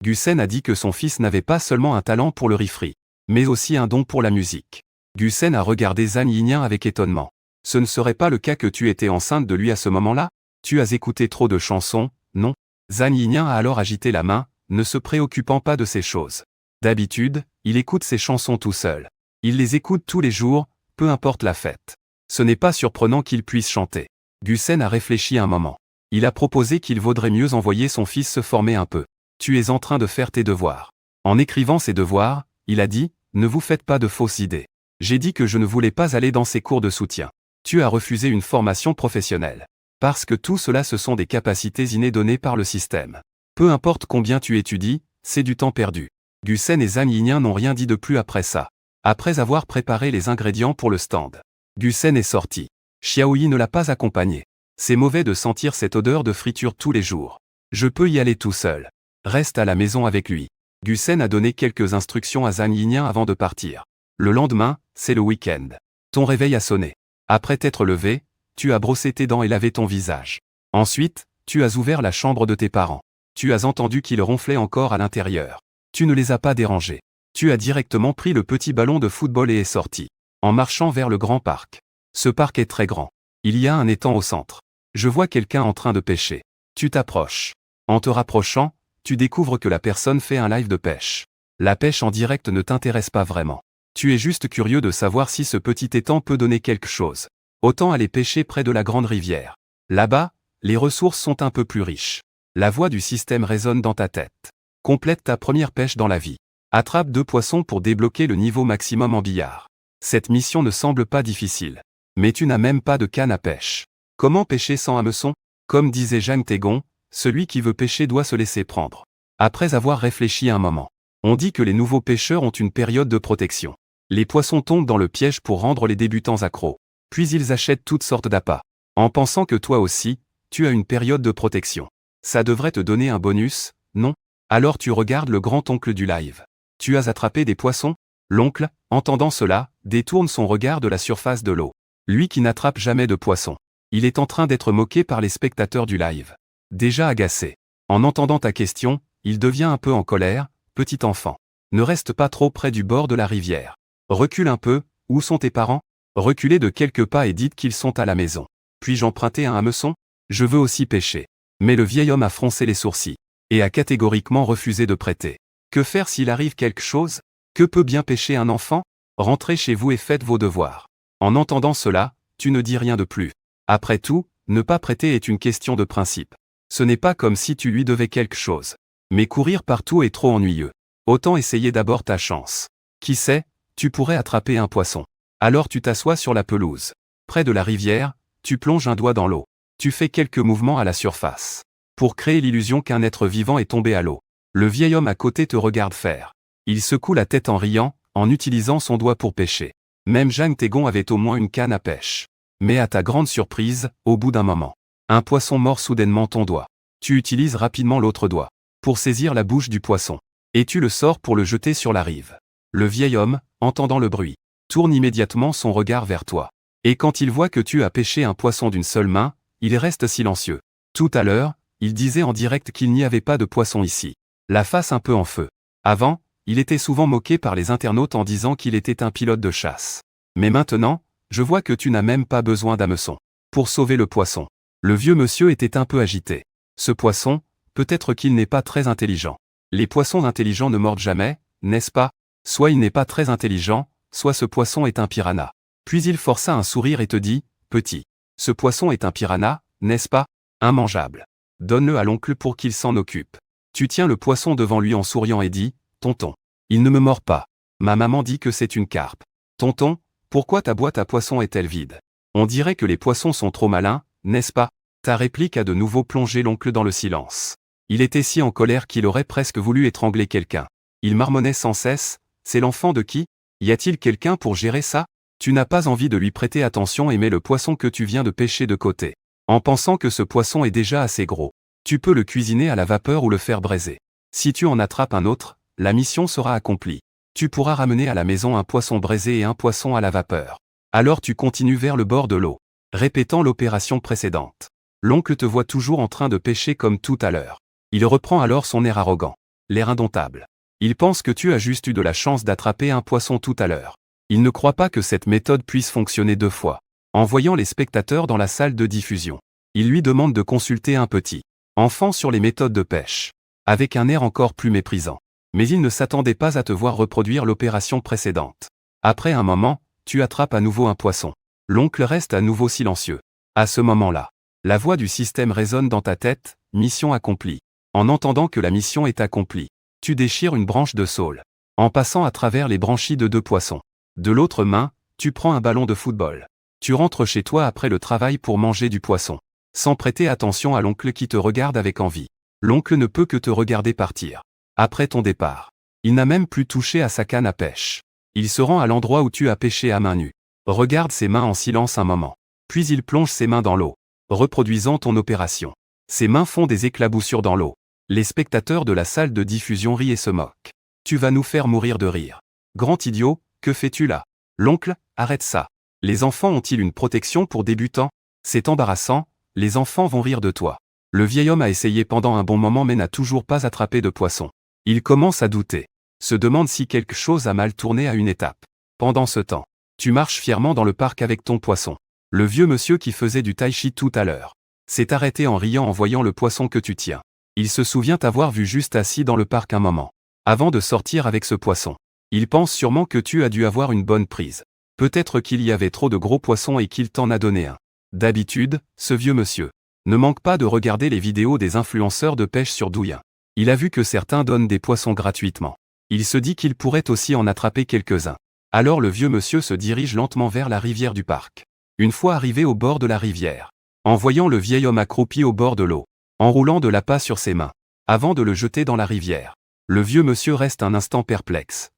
Gusen a dit que son fils n'avait pas seulement un talent pour le riz-frit, mais aussi un don pour la musique. Gusen a regardé Zhan Yingjing avec étonnement. Ce ne serait pas le cas que tu étais enceinte de lui à ce moment-là? Tu as écouté trop de chansons, non? Zhan Yingjing a alors agité la main, ne se préoccupant pas de ces choses. D'habitude, il écoute ses chansons tout seul. Il les écoute tous les jours, peu importe la fête. Ce n'est pas surprenant qu'il puisse chanter. Gusen a réfléchi un moment. Il a proposé qu'il vaudrait mieux envoyer son fils se former un peu. Tu es en train de faire tes devoirs. En écrivant ses devoirs, il a dit, ne vous faites pas de fausses idées. J'ai dit que je ne voulais pas aller dans ces cours de soutien. Tu as refusé une formation professionnelle. Parce que tout cela ce sont des capacités innées données par le système. Peu importe combien tu étudies, c'est du temps perdu. Gusen et Zhang Yinyan n'ont rien dit de plus après ça. Après avoir préparé les ingrédients pour le stand, Gusen est sorti. Xiaoyi ne l'a pas accompagné. C'est mauvais de sentir cette odeur de friture tous les jours. Je peux y aller tout seul. Reste à la maison avec lui. Gusen a donné quelques instructions à Zhang Yinyan avant de partir. Le lendemain, c'est le week-end. Ton réveil a sonné. Après t'être levé, tu as brossé tes dents et lavé ton visage. Ensuite, tu as ouvert la chambre de tes parents. Tu as entendu qu'ils ronflaient encore à l'intérieur. Tu ne les as pas dérangés. Tu as directement pris le petit ballon de football et es sorti, en marchant vers le grand parc. Ce parc est très grand. Il y a un étang au centre. Je vois quelqu'un en train de pêcher. Tu t'approches. En te rapprochant, tu découvres que la personne fait un live de pêche. La pêche en direct ne t'intéresse pas vraiment. Tu es juste curieux de savoir si ce petit étang peut donner quelque chose. Autant aller pêcher près de la grande rivière. Là-bas, les ressources sont un peu plus riches. La voix du système résonne dans ta tête. Complète ta première pêche dans la vie. Attrape 2 poissons pour débloquer le niveau maximum en billard. Cette mission ne semble pas difficile. Mais tu n'as même pas de canne à pêche. Comment pêcher sans hameçon? Comme disait Jang Tae-gong, celui qui veut pêcher doit se laisser prendre. Après avoir réfléchi un moment, on dit que les nouveaux pêcheurs ont une période de protection. Les poissons tombent dans le piège pour rendre les débutants accros. Puis ils achètent toutes sortes d'appâts. En pensant que toi aussi, tu as une période de protection. Ça devrait te donner un bonus, non? Alors tu regardes le grand-oncle du live. Tu as attrapé des poissons? L'oncle, entendant cela, détourne son regard de la surface de l'eau. Lui qui n'attrape jamais de poissons. Il est en train d'être moqué par les spectateurs du live. Déjà agacé. En entendant ta question, il devient un peu en colère. Petit enfant. Ne reste pas trop près du bord de la rivière. Recule un peu, où sont tes parents? Reculez de quelques pas et dites qu'ils sont à la maison. Puis-je emprunter un hameçon? Je veux aussi pêcher. Mais le vieil homme a froncé les sourcils. Et a catégoriquement refusé de prêter. Que faire s'il arrive quelque chose? Que peut bien pêcher un enfant? Rentrez chez vous et faites vos devoirs. En entendant cela, tu ne dis rien de plus. Après tout, ne pas prêter est une question de principe. Ce n'est pas comme si tu lui devais quelque chose. Mais courir partout est trop ennuyeux. Autant essayer d'abord ta chance. Qui sait, tu pourrais attraper un poisson. Alors tu t'assois sur la pelouse. Près de la rivière, tu plonges un doigt dans l'eau. Tu fais quelques mouvements à la surface. Pour créer l'illusion qu'un être vivant est tombé à l'eau. Le vieil homme à côté te regarde faire. Il secoue la tête en riant, en utilisant son doigt pour pêcher. Même Jang Tae-gong avait au moins une canne à pêche. Mais à ta grande surprise, au bout d'un moment, un poisson mord soudainement ton doigt. Tu utilises rapidement l'autre doigt pour saisir la bouche du poisson. Et tu le sors pour le jeter sur la rive. Le vieil homme, entendant le bruit, tourne immédiatement son regard vers toi. Et quand il voit que tu as pêché un poisson d'une seule main, il reste silencieux. Tout à l'heure, il disait en direct qu'il n'y avait pas de poisson ici. La face un peu en feu. Avant, il était souvent moqué par les internautes en disant qu'il était un pilote de chasse. Mais maintenant, je vois que tu n'as même pas besoin d'hameçon pour sauver le poisson. Le vieux monsieur était un peu agité. Ce poisson, peut-être qu'il n'est pas très intelligent. Les poissons intelligents ne mordent jamais, n'est-ce pas? Soit il n'est pas très intelligent, soit ce poisson est un piranha. Puis il força un sourire et te dit, petit. Ce poisson est un piranha, n'est-ce pas? Immangeable. Donne-le à l'oncle pour qu'il s'en occupe. Tu tiens le poisson devant lui en souriant et dis, tonton. Il ne me mord pas. Ma maman dit que c'est une carpe. Tonton, pourquoi ta boîte à poissons est-elle vide? On dirait que les poissons sont trop malins, n'est-ce pas? Ta réplique a de nouveau plongé l'oncle dans le silence. Il était si en colère qu'il aurait presque voulu étrangler quelqu'un. Il marmonnait sans cesse, c'est l'enfant de qui? Y a-t-il quelqu'un pour gérer ça? Tu n'as pas envie de lui prêter attention et mets le poisson que tu viens de pêcher de côté. En pensant que ce poisson est déjà assez gros. Tu peux le cuisiner à la vapeur ou le faire braiser. Si tu en attrapes un autre, la mission sera accomplie. Tu pourras ramener à la maison un poisson braisé et un poisson à la vapeur. Alors tu continues vers le bord de l'eau, répétant l'opération précédente. L'oncle te voit toujours en train de pêcher comme tout à l'heure. Il reprend alors son air arrogant, l'air indomptable. Il pense que tu as juste eu de la chance d'attraper un poisson tout à l'heure. Il ne croit pas que cette méthode puisse fonctionner 2 fois. En voyant les spectateurs dans la salle de diffusion, il lui demande de consulter un petit enfant sur les méthodes de pêche, avec un air encore plus méprisant. Mais il ne s'attendait pas à te voir reproduire l'opération précédente. Après un moment, tu attrapes à nouveau un poisson. L'oncle reste à nouveau silencieux. À ce moment-là, la voix du système résonne dans ta tête, mission accomplie. En entendant que la mission est accomplie, tu déchires une branche de saule, en passant à travers les branchies de 2 poissons. De l'autre main, tu prends un ballon de football. Tu rentres chez toi après le travail pour manger du poisson. sans prêter attention à l'oncle qui te regarde avec envie. L'oncle ne peut que te regarder partir. Après ton départ, il n'a même plus touché à sa canne à pêche. Il se rend à l'endroit où tu as pêché à main nue. Regarde ses mains en silence un moment. Puis il plonge ses mains dans l'eau, reproduisant ton opération. Ses mains font des éclaboussures dans l'eau. Les spectateurs de la salle de diffusion rient et se moquent. Tu vas nous faire mourir de rire. Grand idiot, que fais-tu là? L'oncle, arrête ça. Les enfants ont-ils une protection pour débutants? C'est embarrassant, les enfants vont rire de toi. Le vieil homme a essayé pendant un bon moment mais n'a toujours pas attrapé de poisson. Il commence à douter. Se demande si quelque chose a mal tourné à une étape. Pendant ce temps, tu marches fièrement dans le parc avec ton poisson. Le vieux monsieur qui faisait du tai chi tout à l'heure s'est arrêté en riant en voyant le poisson que tu tiens. Il se souvient t'avoir vu juste assis dans le parc un moment, avant de sortir avec ce poisson. Il pense sûrement que tu as dû avoir une bonne prise. Peut-être qu'il y avait trop de gros poissons et qu'il t'en a donné un. D'habitude, ce vieux monsieur ne manque pas de regarder les vidéos des influenceurs de pêche sur Douyin. Il a vu que certains donnent des poissons gratuitement. Il se dit qu'il pourrait aussi en attraper quelques-uns. Alors le vieux monsieur se dirige lentement vers la rivière du parc. Une fois arrivé au bord de la rivière, en voyant le vieil homme accroupi au bord de l'eau, enroulant de l'appât sur ses mains, avant de le jeter dans la rivière, le vieux monsieur reste un instant perplexe.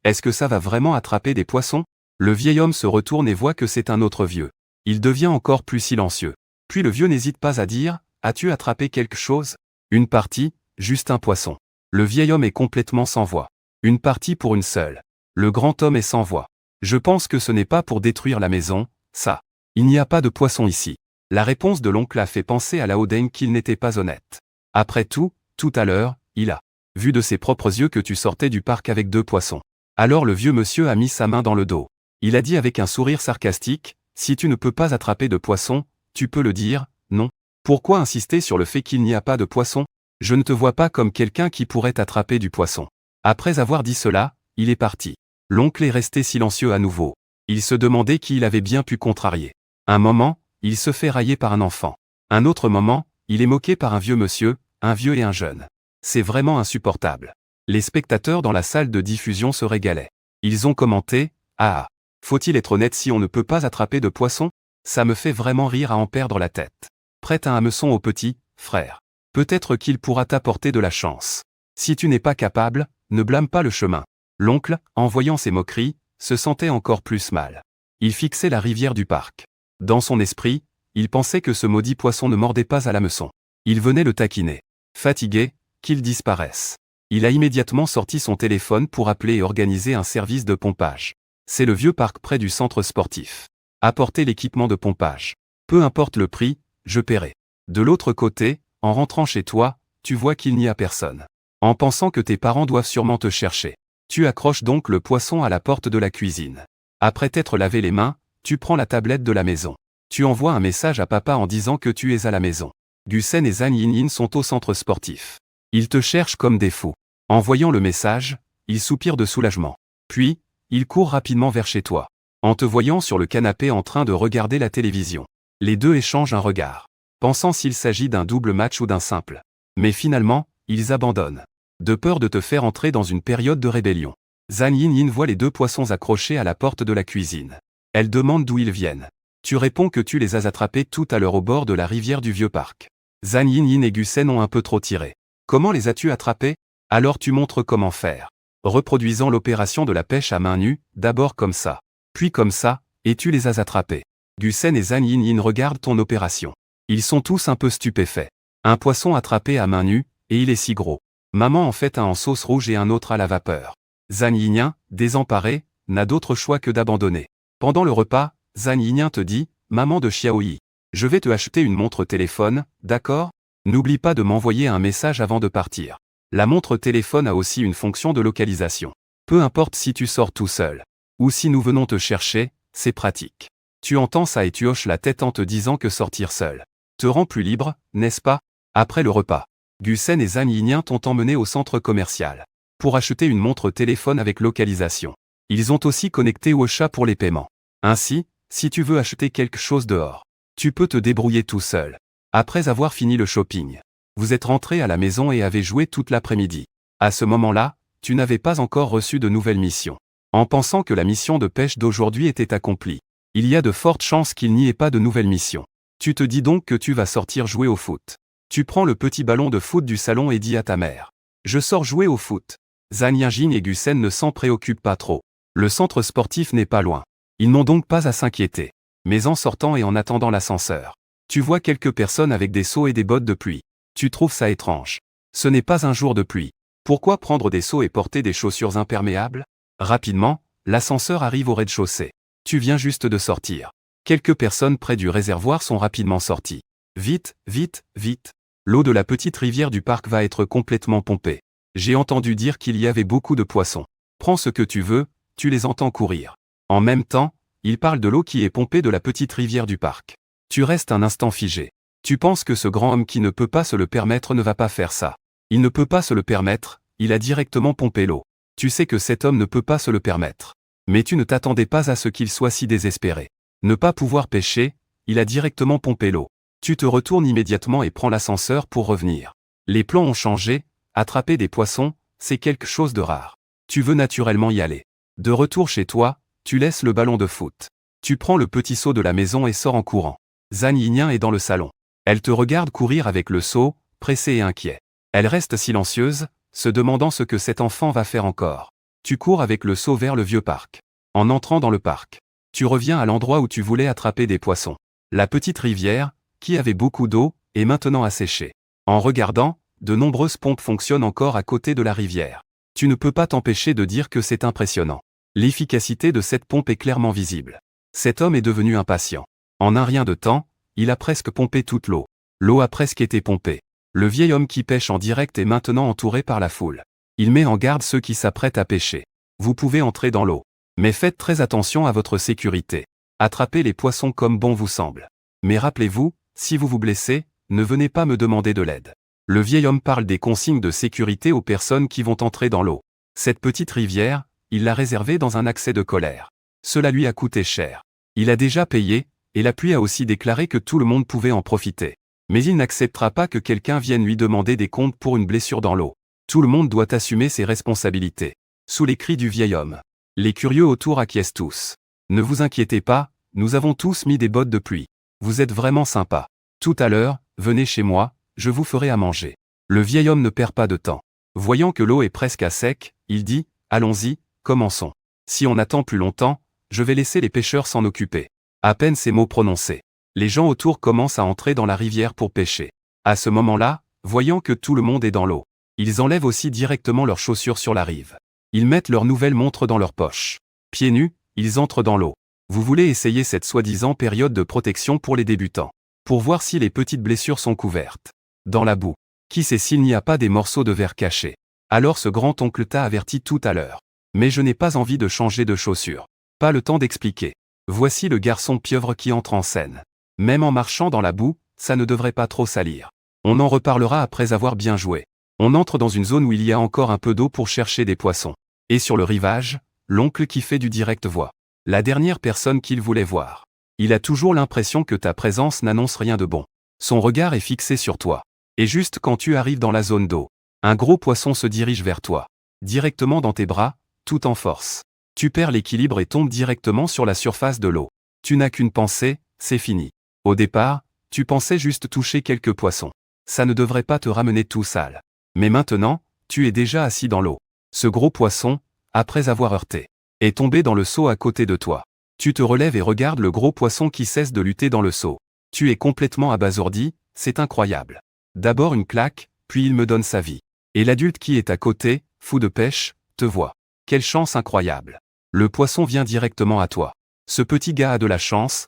Est-ce que ça va vraiment attraper des poissons? Le vieil homme se retourne et voit que c'est un autre vieux. Il devient encore plus silencieux. Puis le vieux n'hésite pas à dire, « As-tu attrapé quelque chose? Une partie, juste un poisson. » Le vieil homme est complètement sans voix. Une partie pour une seule. Le grand homme est sans voix. Je pense que ce n'est pas pour détruire la maison, ça. Il n'y a pas de poisson ici. La réponse de l'oncle a fait penser à la Hautaine qu'il n'était pas honnête. Après tout à l'heure, il a vu de ses propres yeux que tu sortais du parc avec 2 poissons. Alors le vieux monsieur a mis sa main dans le dos. Il a dit avec un sourire sarcastique, « Si tu ne peux pas attraper de poisson, tu peux le dire, non? Pourquoi insister sur le fait qu'il n'y a pas de poisson? Je ne te vois pas comme quelqu'un qui pourrait attraper du poisson. » Après avoir dit cela, il est parti. L'oncle est resté silencieux à nouveau. Il se demandait qui il avait bien pu contrarier. Un moment, il se fait railler par un enfant. Un autre moment, il est moqué par un vieux monsieur, un vieux et un jeune. C'est vraiment insupportable. Les spectateurs dans la salle de diffusion se régalaient. Ils ont commenté, « Ah, faut-il être honnête si on ne peut pas attraper de poisson? Ça me fait vraiment rire à en perdre la tête. Prête un hameçon au petit, frère. Peut-être qu'il pourra t'apporter de la chance. Si tu n'es pas capable, ne blâme pas le chemin. » L'oncle, en voyant ces moqueries, se sentait encore plus mal. Il fixait la rivière du parc. Dans son esprit, il pensait que ce maudit poisson ne mordait pas à l'hameçon. Il venait le taquiner. Fatigué, qu'il disparaisse. Il a immédiatement sorti son téléphone pour appeler et organiser un service de pompage. C'est le vieux parc près du centre sportif. Apportez l'équipement de pompage. Peu importe le prix, je paierai. De l'autre côté, en rentrant chez toi, tu vois qu'il n'y a personne. En pensant que tes parents doivent sûrement te chercher. Tu accroches donc le poisson à la porte de la cuisine. Après t'être lavé les mains, tu prends la tablette de la maison. Tu envoies un message à papa en disant que tu es à la maison. Gusen et Zhang Yinyin sont au centre sportif. Ils te cherchent comme des fous. En voyant le message, ils soupirent de soulagement. Puis, ils courent rapidement vers chez toi. En te voyant sur le canapé en train de regarder la télévision. Les deux échangent un regard, pensant s'il s'agit d'un double match ou d'un simple. Mais finalement, ils abandonnent. De peur de te faire entrer dans une période de rébellion. Zhang Yinyin voit les 2 poissons accrochés à la porte de la cuisine. Elle demande d'où ils viennent. Tu réponds que tu les as attrapés tout à l'heure au bord de la rivière du vieux parc. Zhang Yinyin et Gusen ont un peu trop tiré. Comment les as-tu attrapés? Alors tu montres comment faire. Reproduisant l'opération de la pêche à main nue, d'abord comme ça, puis comme ça, et tu les as attrapés. Gusen et Zhang Yinyin regardent ton opération. Ils sont tous un peu stupéfaits. Un poisson attrapé à main nue, et il est si gros. Maman en fait un en sauce rouge et un autre à la vapeur. Zhang Yinyin, désemparé, n'a d'autre choix que d'abandonner. Pendant le repas, Zhang Yinyin te dit, « Maman de Xiaoyi, je vais te acheter une montre téléphone, d'accord? N'oublie pas de m'envoyer un message avant de partir. » La montre téléphone a aussi une fonction de localisation. Peu importe si tu sors tout seul, ou si nous venons te chercher, c'est pratique. Tu entends ça et tu hoches la tête en te disant que sortir seul te rend plus libre, n'est-ce pas? Après le repas, Gusen et Zhang Yinyin t'ont emmené au centre commercial pour acheter une montre téléphone avec localisation. Ils ont aussi connecté Washa pour les paiements. Ainsi, si tu veux acheter quelque chose dehors, tu peux te débrouiller tout seul. Après avoir fini le shopping, vous êtes rentré à la maison et avez joué toute l'après-midi. À ce moment-là, tu n'avais pas encore reçu de nouvelles missions. En pensant que la mission de pêche d'aujourd'hui était accomplie, il y a de fortes chances qu'il n'y ait pas de nouvelles missions. Tu te dis donc que tu vas sortir jouer au foot. Tu prends le petit ballon de foot du salon et dis à ta mère. Je sors jouer au foot. Zhang Yijing et Gusen ne s'en préoccupent pas trop. Le centre sportif n'est pas loin. Ils n'ont donc pas à s'inquiéter. Mais en sortant et en attendant l'ascenseur, tu vois quelques personnes avec des seaux et des bottes de pluie. Tu trouves ça étrange. Ce n'est pas un jour de pluie. Pourquoi prendre des seaux et porter des chaussures imperméables? Rapidement, l'ascenseur arrive au rez-de-chaussée. Tu viens juste de sortir. Quelques personnes près du réservoir sont rapidement sorties. Vite, vite, vite. L'eau de la petite rivière du parc va être complètement pompée. J'ai entendu dire qu'il y avait beaucoup de poissons. Prends ce que tu veux, tu les entends courir. En même temps, ils parlent de l'eau qui est pompée de la petite rivière du parc. Tu restes un instant figé. Tu penses que ce grand homme qui ne peut pas se le permettre ne va pas faire ça. Il ne peut pas se le permettre, il a directement pompé l'eau. Tu sais que cet homme ne peut pas se le permettre. Mais tu ne t'attendais pas à ce qu'il soit si désespéré. Ne pas pouvoir pêcher, il a directement pompé l'eau. Tu te retournes immédiatement et prends l'ascenseur pour revenir. Les plans ont changé, attraper des poissons, c'est quelque chose de rare. Tu veux naturellement y aller. De retour chez toi, tu laisses le ballon de foot. Tu prends le petit seau de la maison et sors en courant. Zhang Yijing est dans le salon. Elle te regarde courir avec le seau, pressée et inquiet. Elle reste silencieuse, se demandant ce que cet enfant va faire encore. Tu cours avec le seau vers le vieux parc. En entrant dans le parc, tu reviens à l'endroit où tu voulais attraper des poissons. La petite rivière, qui avait beaucoup d'eau, est maintenant asséchée. En regardant, de nombreuses pompes fonctionnent encore à côté de la rivière. Tu ne peux pas t'empêcher de dire que c'est impressionnant. L'efficacité de cette pompe est clairement visible. Cet homme est devenu impatient. En un rien de temps, il a presque pompé toute l'eau. L'eau a presque été pompée. Le vieil homme qui pêche en direct est maintenant entouré par la foule. Il met en garde ceux qui s'apprêtent à pêcher. Vous pouvez entrer dans l'eau. Mais faites très attention à votre sécurité. Attrapez les poissons comme bon vous semble. Mais rappelez-vous, si vous vous blessez, ne venez pas me demander de l'aide. Le vieil homme parle des consignes de sécurité aux personnes qui vont entrer dans l'eau. Cette petite rivière, il l'a réservée dans un accès de colère. Cela lui a coûté cher. Il a déjà payé, et la pluie a aussi déclaré que tout le monde pouvait en profiter. Mais il n'acceptera pas que quelqu'un vienne lui demander des comptes pour une blessure dans l'eau. Tout le monde doit assumer ses responsabilités. Sous les cris du vieil homme. Les curieux autour acquiescent tous. Ne vous inquiétez pas, nous avons tous mis des bottes de pluie. Vous êtes vraiment sympa. Tout à l'heure, venez chez moi, je vous ferai à manger. Le vieil homme ne perd pas de temps. Voyant que l'eau est presque à sec, il dit, allons-y, commençons. Si on attend plus longtemps, je vais laisser les pêcheurs s'en occuper. À peine ces mots prononcés, les gens autour commencent à entrer dans la rivière pour pêcher. À ce moment-là, voyant que tout le monde est dans l'eau, ils enlèvent aussi directement leurs chaussures sur la rive. Ils mettent leurs nouvelles montres dans leur poche. Pieds nus, ils entrent dans l'eau. Vous voulez essayer cette soi-disant période de protection pour les débutants. Pour voir si les petites blessures sont couvertes. Dans la boue. Qui sait s'il n'y a pas des morceaux de verre cachés. Alors ce grand-oncle t'a averti tout à l'heure. Mais je n'ai pas envie de changer de chaussures. Pas le temps d'expliquer. Voici le garçon pieuvre qui entre en scène. Même en marchant dans la boue, ça ne devrait pas trop salir. On en reparlera après avoir bien joué. On entre dans une zone où il y a encore un peu d'eau pour chercher des poissons. Et sur le rivage, l'oncle qui fait du direct voit la dernière personne qu'il voulait voir. Il a toujours l'impression que ta présence n'annonce rien de bon. Son regard est fixé sur toi. Et juste quand tu arrives dans la zone d'eau, un gros poisson se dirige vers toi. Directement dans tes bras, tout en force. Tu perds l'équilibre et tombes directement sur la surface de l'eau. Tu n'as qu'une pensée, c'est fini. Au départ, tu pensais juste toucher quelques poissons. Ça ne devrait pas te ramener tout sale. Mais maintenant, tu es déjà assis dans l'eau. Ce gros poisson, après avoir heurté, est tombé dans le seau à côté de toi. Tu te relèves et regardes le gros poisson qui cesse de lutter dans le seau. Tu es complètement abasourdi, c'est incroyable. D'abord une claque, puis il me donne sa vie. Et l'adulte qui est à côté, fou de pêche, te voit. Quelle chance incroyable. Le poisson vient directement à toi. Ce petit gars a de la chance.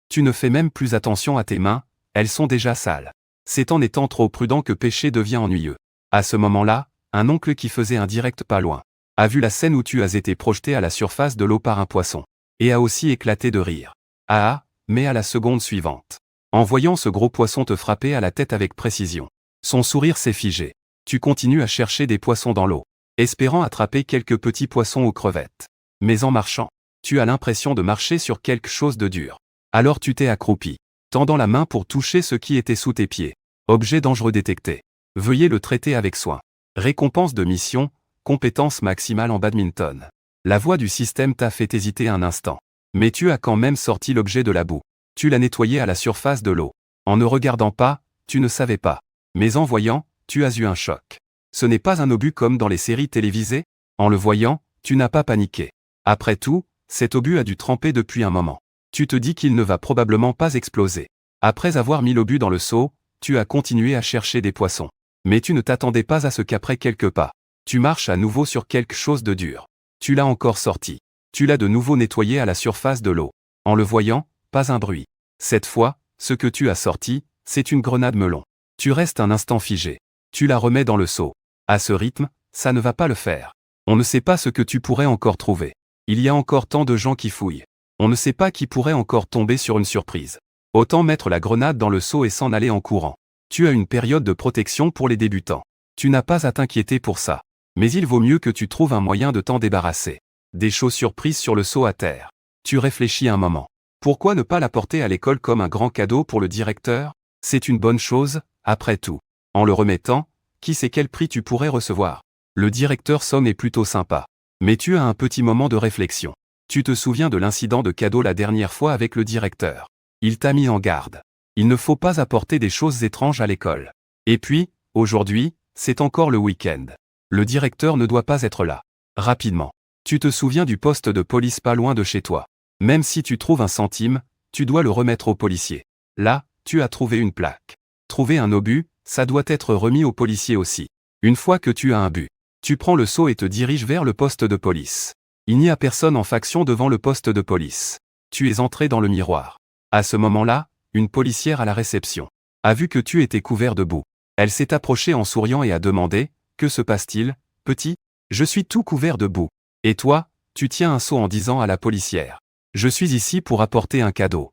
Tu ne fais même plus attention à tes mains, elles sont déjà sales. C'est en étant trop prudent que pêcher devient ennuyeux. À ce moment-là, un oncle qui faisait un direct pas loin a vu la scène où tu as été projeté à la surface de l'eau par un poisson. Et a aussi éclaté de rire. Ah, mais à la seconde suivante. En voyant ce gros poisson te frapper à la tête avec précision. Son sourire s'est figé. Tu continues à chercher des poissons dans l'eau, espérant attraper quelques petits poissons aux crevettes. Mais en marchant, tu as l'impression de marcher sur quelque chose de dur. Alors tu t'es accroupi, tendant la main pour toucher ce qui était sous tes pieds. Objet dangereux détecté. Veuillez le traiter avec soin. Récompense de mission, compétence maximale en badminton. La voix du système t'a fait hésiter un instant. Mais tu as quand même sorti l'objet de la boue. Tu l'as nettoyé à la surface de l'eau. En ne regardant pas, tu ne savais pas. Mais en voyant, tu as eu un choc. Ce n'est pas un obus comme dans les séries télévisées? En le voyant, tu n'as pas paniqué. Après tout, cet obus a dû tremper depuis un moment. Tu te dis qu'il ne va probablement pas exploser. Après avoir mis l'obus dans le seau, tu as continué à chercher des poissons. Mais tu ne t'attendais pas à ce qu'après quelques pas, tu marches à nouveau sur quelque chose de dur. Tu l'as encore sorti. Tu l'as de nouveau nettoyé à la surface de l'eau. En le voyant, pas un bruit. Cette fois, ce que tu as sorti, c'est une grenade melon. Tu restes un instant figé. Tu la remets dans le seau. À ce rythme, ça ne va pas le faire. On ne sait pas ce que tu pourrais encore trouver. Il y a encore tant de gens qui fouillent. On ne sait pas qui pourrait encore tomber sur une surprise. Autant mettre la grenade dans le seau et s'en aller en courant. Tu as une période de protection pour les débutants. Tu n'as pas à t'inquiéter pour ça. Mais il vaut mieux que tu trouves un moyen de t'en débarrasser. Des choses surprises sur le seau à terre. Tu réfléchis un moment. Pourquoi ne pas l'apporter à l'école comme un grand cadeau pour le directeur? C'est une bonne chose, après tout. En le remettant, qui sait quel prix tu pourrais recevoir? Le directeur Somme est plutôt sympa. Mais tu as un petit moment de réflexion. Tu te souviens de l'incident de cadeau la dernière fois avec le directeur. Il t'a mis en garde. Il ne faut pas apporter des choses étranges à l'école. Et puis, aujourd'hui, c'est encore le week-end. Le directeur ne doit pas être là. Rapidement. Tu te souviens du poste de police pas loin de chez toi. Même si tu trouves un centime, tu dois le remettre au policier. Là, tu as trouvé une plaque. Trouver un obus, ça doit être remis au policier aussi. Une fois que tu as un but, tu prends le seau et te diriges vers le poste de police. Il n'y a personne en faction devant le poste de police. Tu es entré dans le miroir. À ce moment-là, une policière à la réception a vu que tu étais couvert de boue. Elle s'est approchée en souriant et a demandé « Que se passe-t-il, petit? Je suis tout couvert de boue. Et toi, tu tiens un seau en disant à la policière « Je suis ici pour apporter un cadeau. »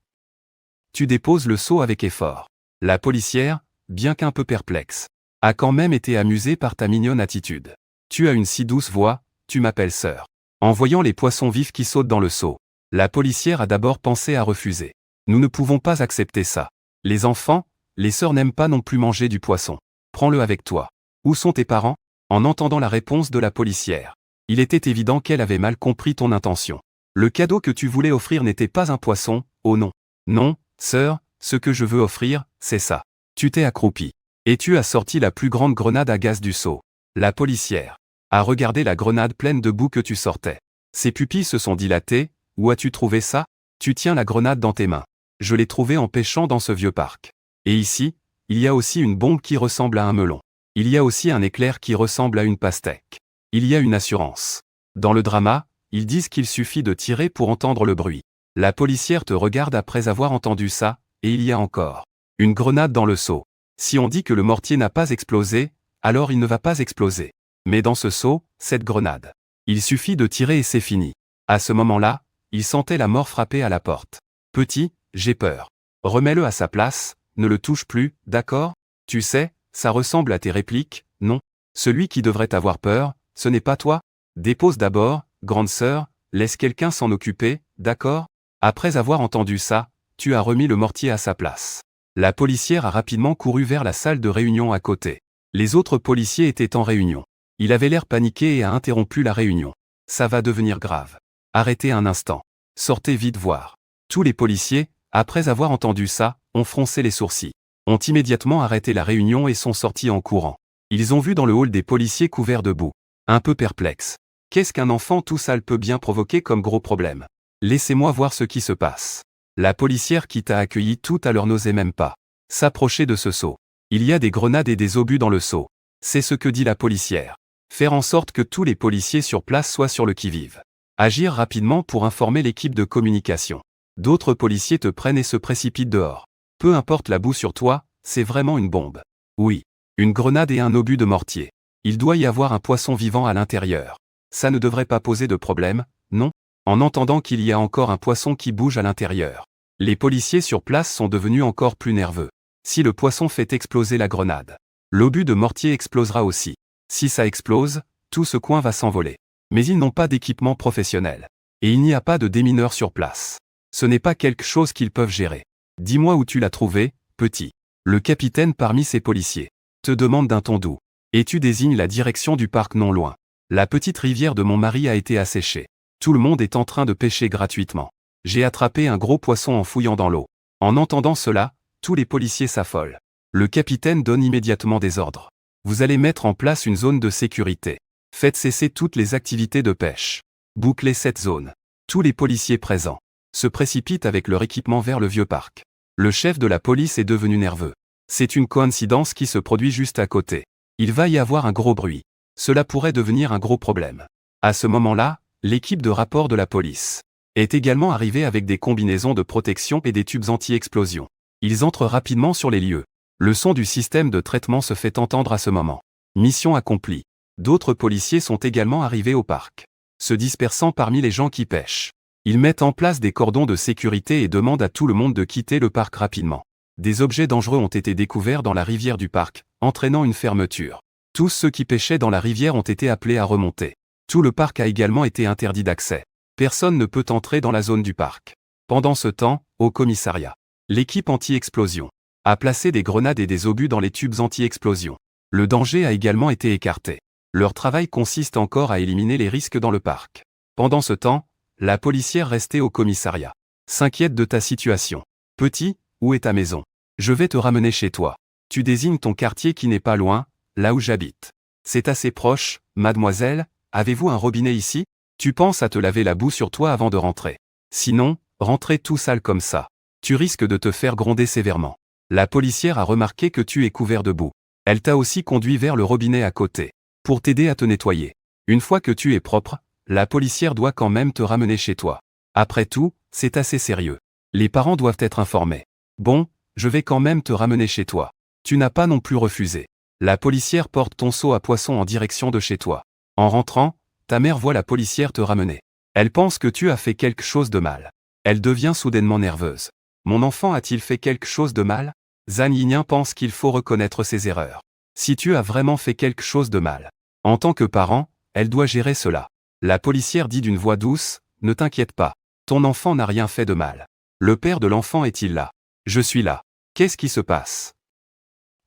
Tu déposes le seau avec effort. La policière, bien qu'un peu perplexe, a quand même été amusée par ta mignonne attitude. Tu as une si douce voix, tu m'appelles sœur. En voyant les poissons vifs qui sautent dans le seau, la policière a d'abord pensé à refuser. Nous ne pouvons pas accepter ça. Les enfants, les sœurs n'aiment pas non plus manger du poisson. Prends-le avec toi. Où sont tes parents? En entendant la réponse de la policière, il était évident qu'elle avait mal compris ton intention. Le cadeau que tu voulais offrir n'était pas un poisson, oh non. Non, sœur, ce que je veux offrir, c'est ça. Tu t'es accroupi. Et tu as sorti la plus grande grenade à gaz du seau. La policière a regardé la grenade pleine de boue que tu sortais. Ses pupilles se sont dilatées. Où as-tu trouvé ça? Tu tiens la grenade dans tes mains. Je l'ai trouvée en pêchant dans ce vieux parc. Et ici, il y a aussi une bombe qui ressemble à un melon. Il y a aussi un éclair qui ressemble à une pastèque. Il y a une assurance. Dans le drama, ils disent qu'il suffit de tirer pour entendre le bruit. La policière te regarde après avoir entendu ça, et il y a encore une grenade dans le seau. Si on dit que le mortier n'a pas explosé, alors il ne va pas exploser. Mais dans ce seau, cette grenade. Il suffit de tirer et c'est fini. À ce moment-là, il sentait la mort frapper à la porte. Petit, j'ai peur. Remets-le à sa place, ne le touche plus, d'accord? Tu sais, ça ressemble à tes répliques, non? Celui qui devrait avoir peur, ce n'est pas toi? Dépose d'abord, grande sœur, laisse quelqu'un s'en occuper, d'accord? Après avoir entendu ça, tu as remis le mortier à sa place. La policière a rapidement couru vers la salle de réunion à côté. Les autres policiers étaient en réunion. Il avait l'air paniqué et a interrompu la réunion. Ça va devenir grave. Arrêtez un instant. Sortez vite voir. Tous les policiers, après avoir entendu ça, ont froncé les sourcils. Ont immédiatement arrêté la réunion et sont sortis en courant. Ils ont vu dans le hall des policiers couverts de boue. Un peu perplexes. Qu'est-ce qu'un enfant tout sale peut bien provoquer comme gros problème? Laissez-moi voir ce qui se passe. La policière qui t'a accueilli tout à l'heure n'osait même pas s'approcher de ce seau. Il y a des grenades et des obus dans le seau. C'est ce que dit la policière. Faire en sorte que tous les policiers sur place soient sur le qui-vive. Agir rapidement pour informer l'équipe de communication. D'autres policiers te prennent et se précipitent dehors. Peu importe la boue sur toi, c'est vraiment une bombe. Oui. Une grenade et un obus de mortier. Il doit y avoir un poisson vivant à l'intérieur. Ça ne devrait pas poser de problème, non? En entendant qu'il y a encore un poisson qui bouge à l'intérieur. Les policiers sur place sont devenus encore plus nerveux. Si le poisson fait exploser la grenade, l'obus de mortier explosera aussi. Si ça explose, tout ce coin va s'envoler. Mais ils n'ont pas d'équipement professionnel. Et il n'y a pas de démineur sur place. Ce n'est pas quelque chose qu'ils peuvent gérer. Dis-moi où tu l'as trouvé, petit. Le capitaine parmi ces policiers te demande d'un ton doux. Et tu désignes la direction du parc non loin. La petite rivière de mon mari a été asséchée. Tout le monde est en train de pêcher gratuitement. J'ai attrapé un gros poisson en fouillant dans l'eau. En entendant cela, tous les policiers s'affolent. Le capitaine donne immédiatement des ordres. Vous allez mettre en place une zone de sécurité. Faites cesser toutes les activités de pêche. Bouclez cette zone. Tous les policiers présents se précipitent avec leur équipement vers le vieux parc. Le chef de la police est devenu nerveux. C'est une coïncidence qui se produit juste à côté. Il va y avoir un gros bruit. Cela pourrait devenir un gros problème. À ce moment-là, l'équipe de rapport de la police est également arrivée avec des combinaisons de protection et des tubes anti-explosion. Ils entrent rapidement sur les lieux. Le son du système de traitement se fait entendre à ce moment. Mission accomplie. D'autres policiers sont également arrivés au parc, se dispersant parmi les gens qui pêchent. Ils mettent en place des cordons de sécurité et demandent à tout le monde de quitter le parc rapidement. Des objets dangereux ont été découverts dans la rivière du parc, entraînant une fermeture. Tous ceux qui pêchaient dans la rivière ont été appelés à remonter. Tout le parc a également été interdit d'accès. Personne ne peut entrer dans la zone du parc. Pendant ce temps, au commissariat, l'équipe anti-explosion a placé des grenades et des obus dans les tubes anti-explosion. Le danger a également été écarté. Leur travail consiste encore à éliminer les risques dans le parc. Pendant ce temps, la policière restée au commissariat s'inquiète de ta situation. Petit, où est ta maison? Je vais te ramener chez toi. Tu désignes ton quartier qui n'est pas loin, là où j'habite. C'est assez proche, mademoiselle, avez-vous un robinet ici? Tu penses à te laver la boue sur toi avant de rentrer. Sinon, rentrer tout sale comme ça. Tu risques de te faire gronder sévèrement. La policière a remarqué que tu es couvert de boue. Elle t'a aussi conduit vers le robinet à côté, pour t'aider à te nettoyer. Une fois que tu es propre, la policière doit quand même te ramener chez toi. Après tout, c'est assez sérieux. Les parents doivent être informés. Bon, je vais quand même te ramener chez toi. Tu n'as pas non plus refusé. La policière porte ton seau à poisson en direction de chez toi. En rentrant, ta mère voit la policière te ramener. Elle pense que tu as fait quelque chose de mal. Elle devient soudainement nerveuse. Mon enfant a-t-il fait quelque chose de mal? Zhang Yinyan pense qu'il faut reconnaître ses erreurs. Si tu as vraiment fait quelque chose de mal, en tant que parent, elle doit gérer cela. La policière dit d'une voix douce, ne t'inquiète pas. Ton enfant n'a rien fait de mal. Le père de l'enfant est-il là? Je suis là. Qu'est-ce qui se passe?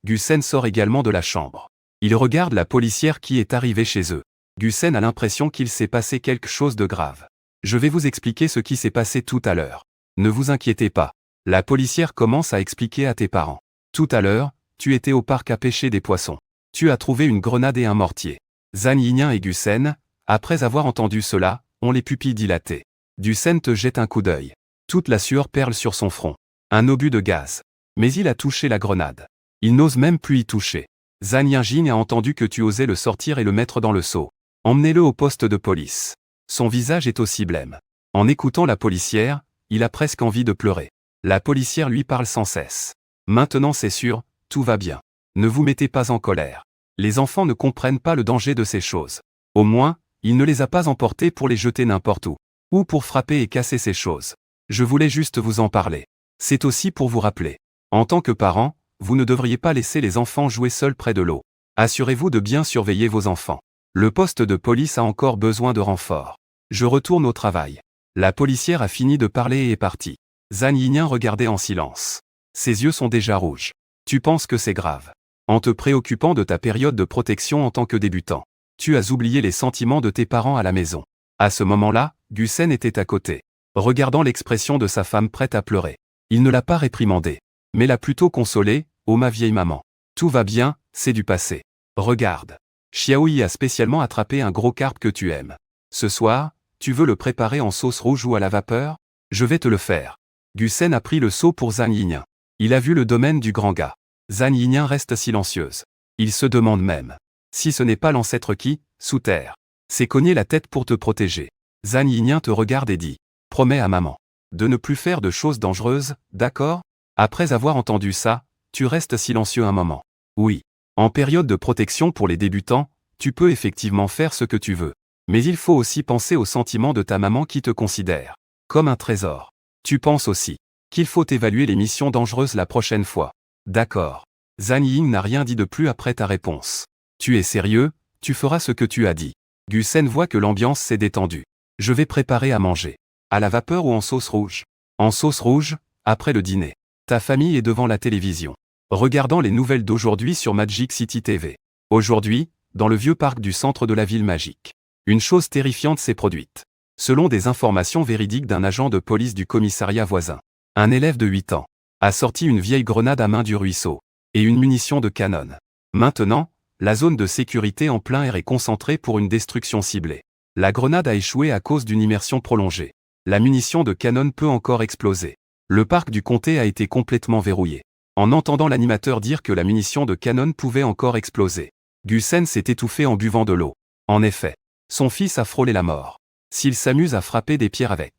Gusen sort également de la chambre. Il regarde la policière qui est arrivée chez eux. Gusen a l'impression qu'il s'est passé quelque chose de grave. Je vais vous expliquer ce qui s'est passé tout à l'heure. Ne vous inquiétez pas. La policière commence à expliquer à tes parents. Tout à l'heure, tu étais au parc à pêcher des poissons. Tu as trouvé une grenade et un mortier. Zhang Yinyan et Gusen, après avoir entendu cela, ont les pupilles dilatées. Gusen te jette un coup d'œil. Toute la sueur perle sur son front. Un obus de gaz. Mais il a touché la grenade. Il n'ose même plus y toucher. Zhang Yinjin a entendu que tu osais le sortir et le mettre dans le seau. Emmenez-le au poste de police. Son visage est aussi blême. En écoutant la policière, il a presque envie de pleurer. La policière lui parle sans cesse. Maintenant c'est sûr, tout va bien. Ne vous mettez pas en colère. Les enfants ne comprennent pas le danger de ces choses. Au moins, il ne les a pas emportés pour les jeter n'importe où. Ou pour frapper et casser ces choses. Je voulais juste vous en parler. C'est aussi pour vous rappeler. En tant que parent, vous ne devriez pas laisser les enfants jouer seuls près de l'eau. Assurez-vous de bien surveiller vos enfants. Le poste de police a encore besoin de renfort. Je retourne au travail. La policière a fini de parler et est partie. Zhang Yinyan regardait en silence. Ses yeux sont déjà rouges. Tu penses que c'est grave. En te préoccupant de ta période de protection en tant que débutant, tu as oublié les sentiments de tes parents à la maison. À ce moment-là, Gusen était à côté, regardant l'expression de sa femme prête à pleurer. Il ne l'a pas réprimandée, mais l'a plutôt consolée. Oh ma vieille maman. Tout va bien, c'est du passé. Regarde. Xiaoyi a spécialement attrapé un gros carpe que tu aimes. Ce soir, tu veux le préparer en sauce rouge ou à la vapeur? Je vais te le faire. Gusen a pris le seau pour Zhang Yinyan. Il a vu le domaine du grand gars. Zhang Yinyan reste silencieuse. Il se demande même si ce n'est pas l'ancêtre qui, sous terre, s'est cogné la tête pour te protéger. Zhang Yinyan te regarde et dit, promets à maman de ne plus faire de choses dangereuses, d'accord? Après avoir entendu ça, tu restes silencieux un moment. Oui. En période de protection pour les débutants, tu peux effectivement faire ce que tu veux. Mais il faut aussi penser aux sentiments de ta maman qui te considère comme un trésor. Tu penses aussi qu'il faut évaluer les missions dangereuses la prochaine fois. D'accord. Zhang Ying n'a rien dit de plus après ta réponse. Tu es sérieux, tu feras ce que tu as dit. Gusen voit que l'ambiance s'est détendue. Je vais préparer à manger. À la vapeur ou en sauce rouge? En sauce rouge, après le dîner. Ta famille est devant la télévision, regardant les nouvelles d'aujourd'hui sur Magic City TV. Aujourd'hui, dans le vieux parc du centre de la ville magique, une chose terrifiante s'est produite. Selon des informations véridiques d'un agent de police du commissariat voisin, un élève de 8 ans a sorti une vieille grenade à main du ruisseau. Et une munition de canon. Maintenant, la zone de sécurité en plein air est concentrée pour une destruction ciblée. La grenade a échoué à cause d'une immersion prolongée. La munition de canon peut encore exploser. Le parc du comté a été complètement verrouillé. En entendant l'animateur dire que la munition de canon pouvait encore exploser, Gusen s'est étouffé en buvant de l'eau. En effet, son fils a frôlé la mort. S'il s'amuse à frapper des pierres avec,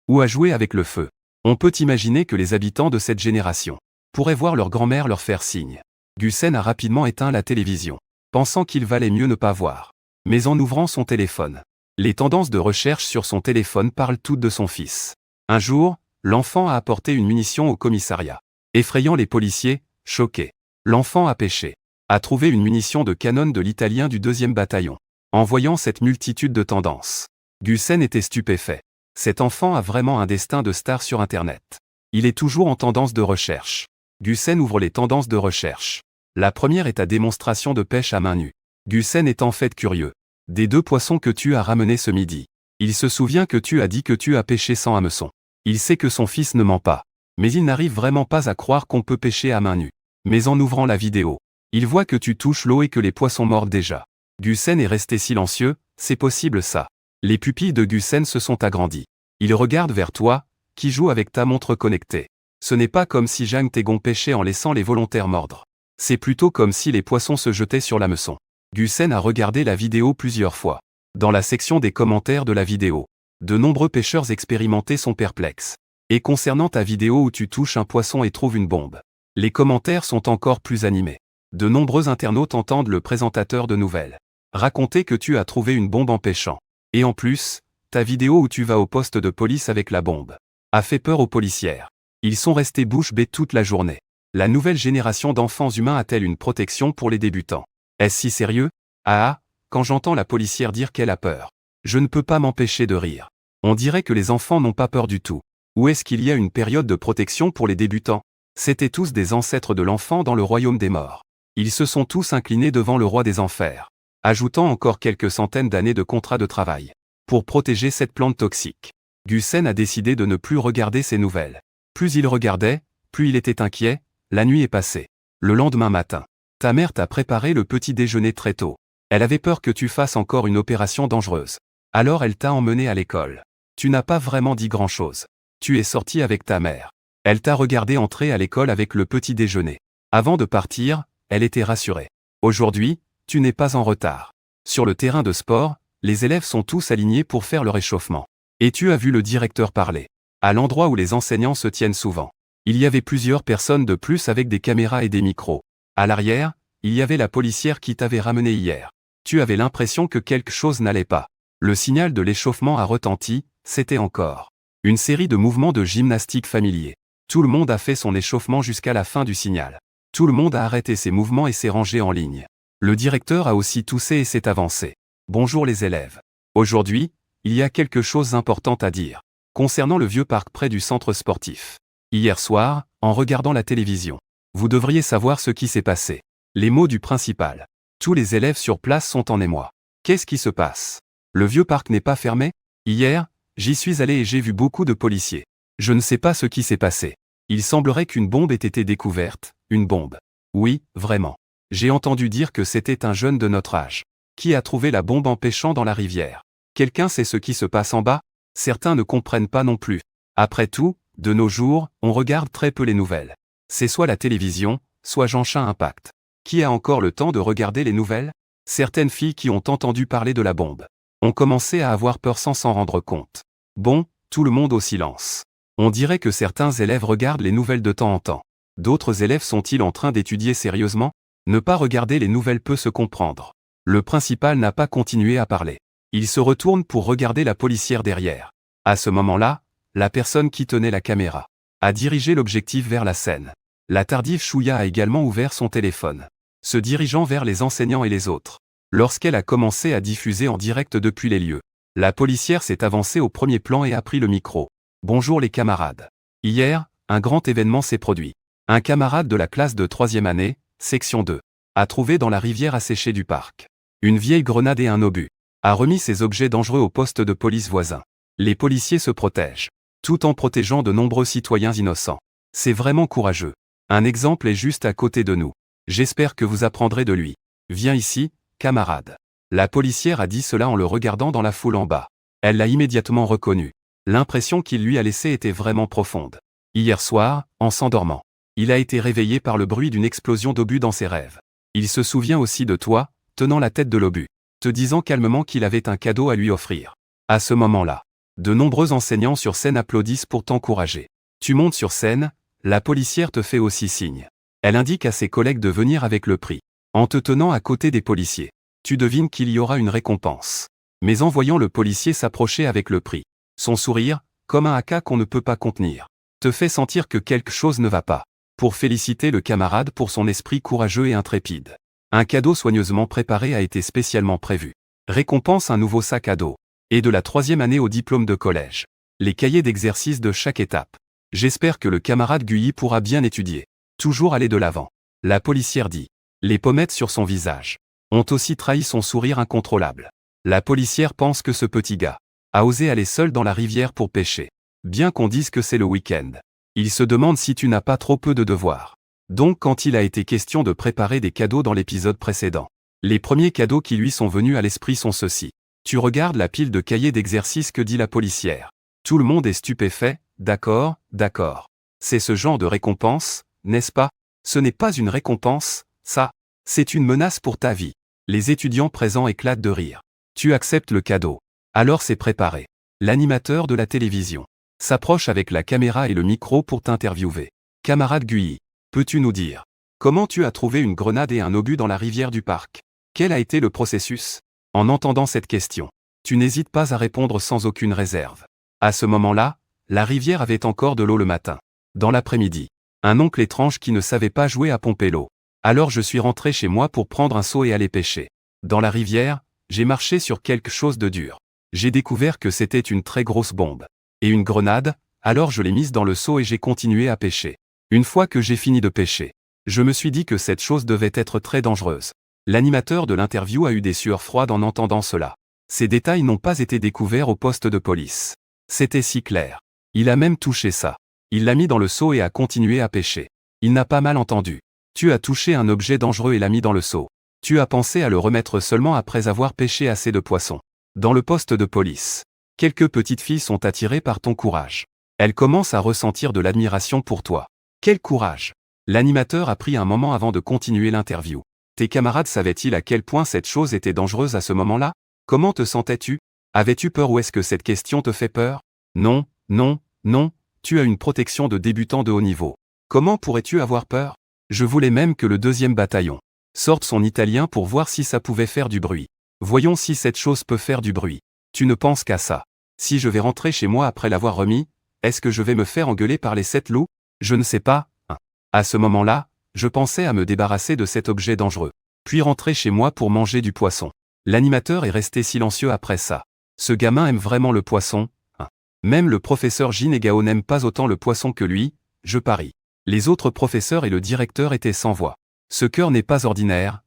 ou à jouer avec le feu, on peut imaginer que les habitants de cette génération pourraient voir leur grand-mère leur faire signe. Gusen a rapidement éteint la télévision, pensant qu'il valait mieux ne pas voir. Mais en ouvrant son téléphone, les tendances de recherche sur son téléphone parlent toutes de son fils. Un jour, l'enfant a apporté une munition au commissariat. Effrayant les policiers, choqués. L'enfant a pêché. A trouvé une munition de canon de l'italien du 2e bataillon. En voyant cette multitude de tendances, Gusen était stupéfait. Cet enfant a vraiment un destin de star sur Internet. Il est toujours en tendance de recherche. Gusen ouvre les tendances de recherche. La première est ta démonstration de pêche à main nue. Gusen est en fait curieux. Des 2 poissons que tu as ramenés ce midi. Il se souvient que tu as dit que tu as pêché sans hameçon. Il sait que son fils ne ment pas. Mais il n'arrive vraiment pas à croire qu'on peut pêcher à main nue. Mais en ouvrant la vidéo, il voit que tu touches l'eau et que les poissons mordent déjà. Gusen est resté silencieux, c'est possible ça. Les pupilles de Gusen se sont agrandies. Il regarde vers toi, qui joue avec ta montre connectée. Ce n'est pas comme si Jang Tae-gong pêchait en laissant les volontaires mordre. C'est plutôt comme si les poissons se jetaient sur l'hameçon. Gusen a regardé la vidéo plusieurs fois. Dans la section des commentaires de la vidéo, de nombreux pêcheurs expérimentés sont perplexes. Et concernant ta vidéo où tu touches un poisson et trouves une bombe, les commentaires sont encore plus animés. De nombreux internautes entendent le présentateur de nouvelles raconter que tu as trouvé une bombe en pêchant. Et en plus, ta vidéo où tu vas au poste de police avec la bombe a fait peur aux policières. Ils sont restés bouche bée toute la journée. La nouvelle génération d'enfants humains a-t-elle une protection pour les débutants? Est-ce si sérieux? Ah, quand j'entends la policière dire qu'elle a peur, je ne peux pas m'empêcher de rire. On dirait que les enfants n'ont pas peur du tout. Ou est-ce qu'il y a une période de protection pour les débutants? C'étaient tous des ancêtres de l'enfant dans le royaume des morts. Ils se sont tous inclinés devant le roi des enfers, ajoutant encore quelques centaines d'années de contrat de travail pour protéger cette plante toxique. Gusen a décidé de ne plus regarder ces nouvelles. Plus il regardait, plus il était inquiet. La nuit est passée. Le lendemain matin, ta mère t'a préparé le petit déjeuner très tôt. Elle avait peur que tu fasses encore une opération dangereuse. Alors elle t'a emmené à l'école. Tu n'as pas vraiment dit grand-chose. Tu es sorti avec ta mère. Elle t'a regardé entrer à l'école avec le petit déjeuner. Avant de partir, elle était rassurée. Aujourd'hui, tu n'es pas en retard. Sur le terrain de sport, les élèves sont tous alignés pour faire leur échauffement. Et tu as vu le directeur parler. À l'endroit où les enseignants se tiennent souvent, il y avait plusieurs personnes de plus avec des caméras et des micros. À l'arrière, il y avait la policière qui t'avait ramené hier. Tu avais l'impression que quelque chose n'allait pas. Le signal de l'échauffement a retenti, c'était encore une série de mouvements de gymnastique familiers. Tout le monde a fait son échauffement jusqu'à la fin du signal. Tout le monde a arrêté ses mouvements et s'est rangé en ligne. Le directeur a aussi toussé et s'est avancé. Bonjour les élèves. Aujourd'hui, il y a quelque chose d'important à dire. Concernant le vieux parc près du centre sportif. Hier soir, en regardant la télévision, vous devriez savoir ce qui s'est passé. Les mots du principal. Tous les élèves sur place sont en émoi. Qu'est-ce qui se passe? Le vieux parc n'est pas fermé? Hier, j'y suis allé et j'ai vu beaucoup de policiers. Je ne sais pas ce qui s'est passé. Il semblerait qu'une bombe ait été découverte. Une bombe. Oui, vraiment. J'ai entendu dire que c'était un jeune de notre âge qui a trouvé la bombe en pêchant dans la rivière. Quelqu'un sait ce qui se passe en bas? Certains ne comprennent pas non plus. Après tout, de nos jours, on regarde très peu les nouvelles. C'est soit la télévision, soit Genshin Impact. Qui a encore le temps de regarder les nouvelles? Certaines filles qui ont entendu parler de la bombe ont commencé à avoir peur sans s'en rendre compte. Bon, tout le monde au silence. On dirait que certains élèves regardent les nouvelles de temps en temps. D'autres élèves sont-ils en train d'étudier sérieusement? Ne pas regarder les nouvelles peut se comprendre. Le principal n'a pas continué à parler. Il se retourne pour regarder la policière derrière. À ce moment-là, la personne qui tenait la caméra a dirigé l'objectif vers la scène. La tardive Chouya a également ouvert son téléphone, se dirigeant vers les enseignants et les autres. Lorsqu'elle a commencé à diffuser en direct depuis les lieux, la policière s'est avancée au premier plan et a pris le micro. Bonjour les camarades. Hier, un grand événement s'est produit. Un camarade de la classe de 3e année, section 2, a trouvé dans la rivière asséchée du parc une vieille grenade et un obus. A remis ces objets dangereux au poste de police voisin. Les policiers se protègent, tout en protégeant de nombreux citoyens innocents. C'est vraiment courageux. Un exemple est juste à côté de nous. J'espère que vous apprendrez de lui. Viens ici, camarade. La policière a dit cela en le regardant dans la foule en bas. Elle l'a immédiatement reconnu. L'impression qu'il lui a laissée était vraiment profonde. Hier soir, en s'endormant, il a été réveillé par le bruit d'une explosion d'obus dans ses rêves. Il se souvient aussi de toi, tenant la tête de l'obus, te disant calmement qu'il avait un cadeau à lui offrir. À ce moment-là, de nombreux enseignants sur scène applaudissent pour t'encourager. Tu montes sur scène, la policière te fait aussi signe. Elle indique à ses collègues de venir avec le prix. En te tenant à côté des policiers, tu devines qu'il y aura une récompense. Mais en voyant le policier s'approcher avec le prix, son sourire, comme un haka qu'on ne peut pas contenir, te fait sentir que quelque chose ne va pas. Pour féliciter le camarade pour son esprit courageux et intrépide, un cadeau soigneusement préparé a été spécialement prévu. Récompense un nouveau sac à dos. Et de la 3e année au diplôme de collège. Les cahiers d'exercice de chaque étape. J'espère que le camarade Guyi pourra bien étudier. Toujours aller de l'avant. La policière dit. Les pommettes sur son visage ont aussi trahi son sourire incontrôlable. La policière pense que ce petit gars a osé aller seul dans la rivière pour pêcher. Bien qu'on dise que c'est le week-end. Il se demande si tu n'as pas trop peu de devoirs. Donc quand il a été question de préparer des cadeaux dans l'épisode précédent, les premiers cadeaux qui lui sont venus à l'esprit sont ceux-ci. Tu regardes la pile de cahiers d'exercice que dit la policière. Tout le monde est stupéfait, d'accord, d'accord. C'est ce genre de récompense, n'est-ce pas? Ce n'est pas une récompense, ça. C'est une menace pour ta vie. Les étudiants présents éclatent de rire. Tu acceptes le cadeau. Alors c'est préparé. L'animateur de la télévision s'approche avec la caméra et le micro pour t'interviewer. Camarade Guyi, peux-tu nous dire comment tu as trouvé une grenade et un obus dans la rivière du parc? Quel a été le processus? En entendant cette question, tu n'hésites pas à répondre sans aucune réserve. À ce moment-là, la rivière avait encore de l'eau le matin. Dans l'après-midi, un oncle étrange qui ne savait pas jouer à pomper l'eau. Alors je suis rentré chez moi pour prendre un seau et aller pêcher. Dans la rivière, j'ai marché sur quelque chose de dur. J'ai découvert que c'était une très grosse bombe. Et une grenade, alors je l'ai mise dans le seau et j'ai continué à pêcher. Une fois que j'ai fini de pêcher, je me suis dit que cette chose devait être très dangereuse. L'animateur de l'interview a eu des sueurs froides en entendant cela. Ces détails n'ont pas été découverts au poste de police. C'était si clair. Il a même touché ça. Il l'a mis dans le seau et a continué à pêcher. Il n'a pas mal entendu. Tu as touché un objet dangereux et l'as mis dans le seau. Tu as pensé à le remettre seulement après avoir pêché assez de poissons. Dans le poste de police, quelques petites filles sont attirées par ton courage. Elles commencent à ressentir de l'admiration pour toi. Quel courage! L'animateur a pris un moment avant de continuer l'interview. Tes camarades savaient-ils à quel point cette chose était dangereuse à ce moment-là? Comment te sentais-tu? Avais-tu peur ou est-ce que cette question te fait peur? Non, non, non, tu as une protection de débutant de haut niveau. Comment pourrais-tu avoir peur? Je voulais même que le 2e bataillon sorte son italien pour voir si ça pouvait faire du bruit. Voyons si cette chose peut faire du bruit. Tu ne penses qu'à ça. Si je vais rentrer chez moi après l'avoir remis, est-ce que je vais me faire engueuler par les 7 loups? Je ne sais pas. À ce moment-là, je pensais à me débarrasser de cet objet dangereux. Puis rentrer chez moi pour manger du poisson. L'animateur est resté silencieux après ça. Ce gamin aime vraiment le poisson. Même le professeur Jinegao n'aime pas autant le poisson que lui, je parie. Les autres professeurs et le directeur étaient sans voix. Ce cœur n'est pas ordinaire.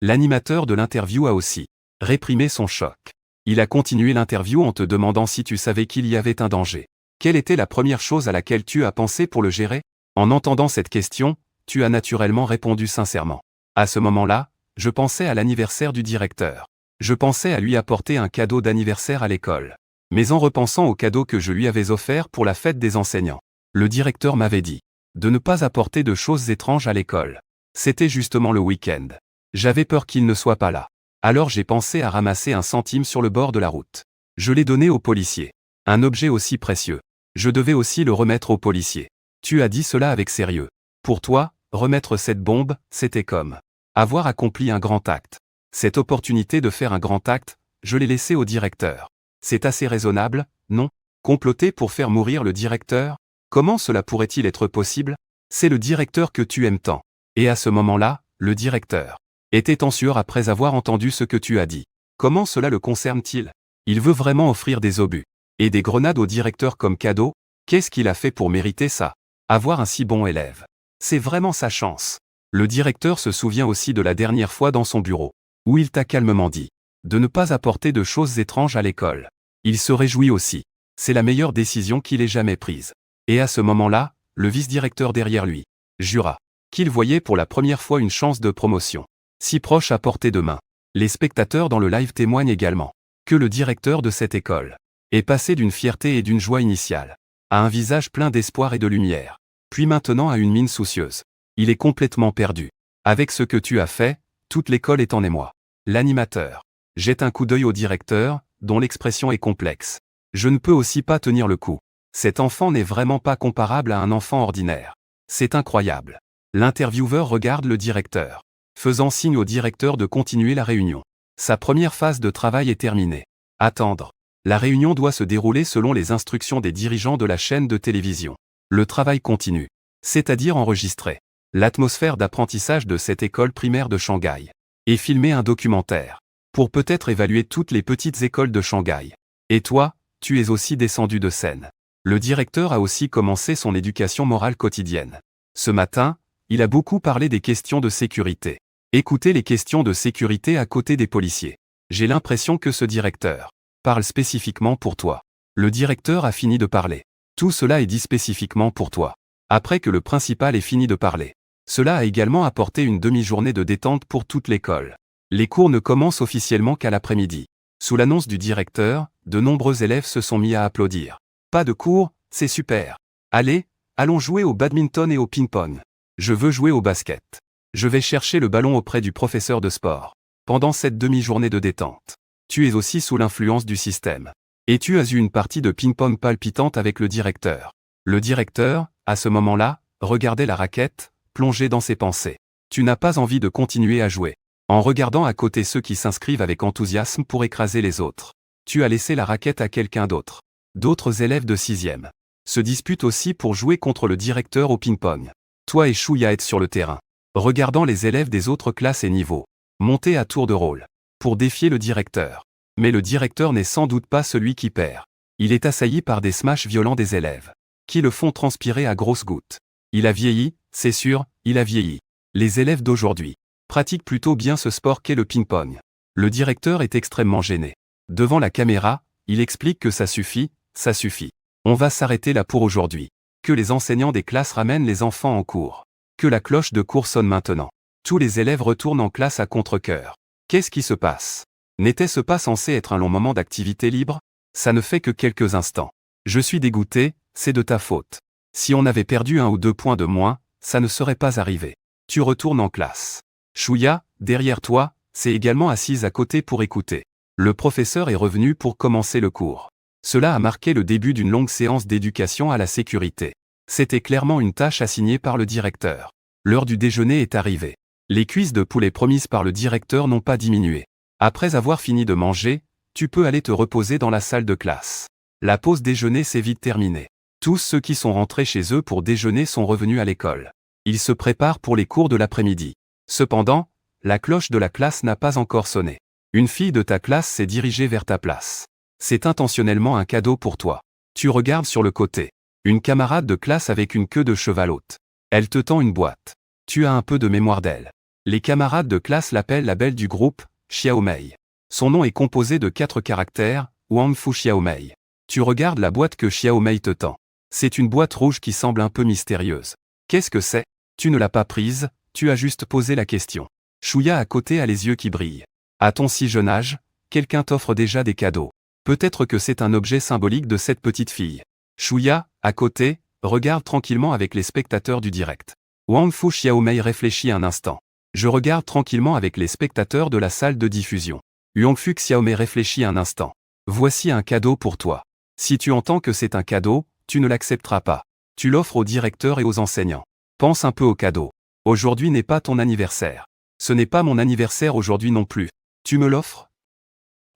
L'animateur de l'interview a aussi réprimé son choc. Il a continué l'interview en te demandant si tu savais qu'il y avait un danger. Quelle était la première chose à laquelle tu as pensé pour le gérer? En entendant cette question, tu as naturellement répondu sincèrement. À ce moment-là, je pensais à l'anniversaire du directeur. Je pensais à lui apporter un cadeau d'anniversaire à l'école. Mais en repensant au cadeau que je lui avais offert pour la fête des enseignants, le directeur m'avait dit de ne pas apporter de choses étranges à l'école. C'était justement le week-end. J'avais peur qu'il ne soit pas là. Alors j'ai pensé à ramasser un centime sur le bord de la route. Je l'ai donné au policier. Un objet aussi précieux. Je devais aussi le remettre au policier. Tu as dit cela avec sérieux. Pour toi, remettre cette bombe, c'était comme avoir accompli un grand acte. Cette opportunité de faire un grand acte, je l'ai laissée au directeur. C'est assez raisonnable, non? Comploter pour faire mourir le directeur? Comment cela pourrait-il être possible? C'est le directeur que tu aimes tant. Et à ce moment-là, le directeur était en sueur après avoir entendu ce que tu as dit. Comment cela le concerne-t-il? Il veut vraiment offrir des obus et des grenades au directeur comme cadeau? Qu'est-ce qu'il a fait pour mériter ça? Avoir un si bon élève. C'est vraiment sa chance. Le directeur se souvient aussi de la dernière fois dans son bureau, où il t'a calmement dit de ne pas apporter de choses étranges à l'école. Il se réjouit aussi. C'est la meilleure décision qu'il ait jamais prise. Et à ce moment-là, le vice-directeur derrière lui, jura qu'il voyait pour la première fois une chance de promotion. Si proche à portée de main. Les spectateurs dans le live témoignent également que le directeur de cette école est passé d'une fierté et d'une joie initiale à un visage plein d'espoir et de lumière, puis maintenant à une mine soucieuse. Il est complètement perdu. Avec ce que tu as fait, toute l'école est en émoi. L'animateur jette un coup d'œil au directeur, dont l'expression est complexe. Je ne peux aussi pas tenir le coup. Cet enfant n'est vraiment pas comparable à un enfant ordinaire. C'est incroyable. L'intervieweur regarde le directeur, faisant signe au directeur de continuer la réunion. Sa première phase de travail est terminée. Attendre. La réunion doit se dérouler selon les instructions des dirigeants de la chaîne de télévision. Le travail continue, c'est-à-dire enregistrer l'atmosphère d'apprentissage de cette école primaire de Shanghai et filmer un documentaire pour peut-être évaluer toutes les petites écoles de Shanghai. Et toi, tu es aussi descendu de scène. Le directeur a aussi commencé son éducation morale quotidienne. Ce matin, il a beaucoup parlé des questions de sécurité. Écoutez les questions de sécurité à côté des policiers. J'ai l'impression que ce directeur parle spécifiquement pour toi. Le directeur a fini de parler. Tout cela est dit spécifiquement pour toi. Après que le principal ait fini de parler. Cela a également apporté une demi-journée de détente pour toute l'école. Les cours ne commencent officiellement qu'à l'après-midi. Sous l'annonce du directeur, de nombreux élèves se sont mis à applaudir. Pas de cours, c'est super. Allez, allons jouer au badminton et au ping-pong. Je veux jouer au basket. Je vais chercher le ballon auprès du professeur de sport. Pendant cette demi-journée de détente, tu es aussi sous l'influence du système. Et tu as eu une partie de ping-pong palpitante avec le directeur. Le directeur, à ce moment-là, regardait la raquette, plongé dans ses pensées. Tu n'as pas envie de continuer à jouer. En regardant à côté ceux qui s'inscrivent avec enthousiasme pour écraser les autres. Tu as laissé la raquette à quelqu'un d'autre. D'autres élèves de 6e se disputent aussi pour jouer contre le directeur au ping-pong. Toi et Chouya êtes sur le terrain, regardant les élèves des autres classes et niveaux monter à tour de rôle pour défier le directeur. Mais le directeur n'est sans doute pas celui qui perd. Il est assailli par des smashs violents des élèves qui le font transpirer à grosses gouttes. Il a vieilli, c'est sûr, il a vieilli. Les élèves d'aujourd'hui pratiquent plutôt bien ce sport qu'est le ping-pong. Le directeur est extrêmement gêné. Devant la caméra, il explique que ça suffit. On va s'arrêter là pour aujourd'hui. Que les enseignants des classes ramènent les enfants en cours. Que la cloche de cours sonne maintenant. Tous les élèves retournent en classe à contre-cœur. Qu'est-ce qui se passe? N'était-ce pas censé être un long moment d'activité libre? Ça ne fait que quelques instants. Je suis dégoûté, c'est de ta faute. Si on avait perdu 1 ou 2 points de moins, ça ne serait pas arrivé. Tu retournes en classe. Chouya, derrière toi, s'est également assise à côté pour écouter. Le professeur est revenu pour commencer le cours. Cela a marqué le début d'une longue séance d'éducation à la sécurité. C'était clairement une tâche assignée par le directeur. L'heure du déjeuner est arrivée. Les cuisses de poulet promises par le directeur n'ont pas diminué. Après avoir fini de manger, tu peux aller te reposer dans la salle de classe. La pause déjeuner s'est vite terminée. Tous ceux qui sont rentrés chez eux pour déjeuner sont revenus à l'école. Ils se préparent pour les cours de l'après-midi. Cependant, la cloche de la classe n'a pas encore sonné. Une fille de ta classe s'est dirigée vers ta place. C'est intentionnellement un cadeau pour toi. Tu regardes sur le côté. Une camarade de classe avec une queue de cheval haute. Elle te tend une boîte. Tu as un peu de mémoire d'elle. Les camarades de classe l'appellent la belle du groupe, Xiaomei. Son nom est composé de 4 caractères, Wang Fu Xiaomei. Tu regardes la boîte que Xiaomei te tend. C'est une boîte rouge qui semble un peu mystérieuse. Qu'est-ce que c'est? Tu ne l'as pas prise, tu as juste posé la question. Chouya à côté a les yeux qui brillent. À ton si jeune âge, quelqu'un t'offre déjà des cadeaux. Peut-être que c'est un objet symbolique de cette petite fille. Chouya, à côté, regarde tranquillement avec les spectateurs du direct. Wang Fu Xiaomei réfléchit un instant. Je regarde tranquillement avec les spectateurs de la salle de diffusion. Wang Fu Xiaomei réfléchit un instant. Voici un cadeau pour toi. Si tu entends que c'est un cadeau, tu ne l'accepteras pas. Tu l'offres au directeur et aux enseignants. Pense un peu au cadeau. Aujourd'hui n'est pas ton anniversaire. Ce n'est pas mon anniversaire aujourd'hui non plus. Tu me l'offres?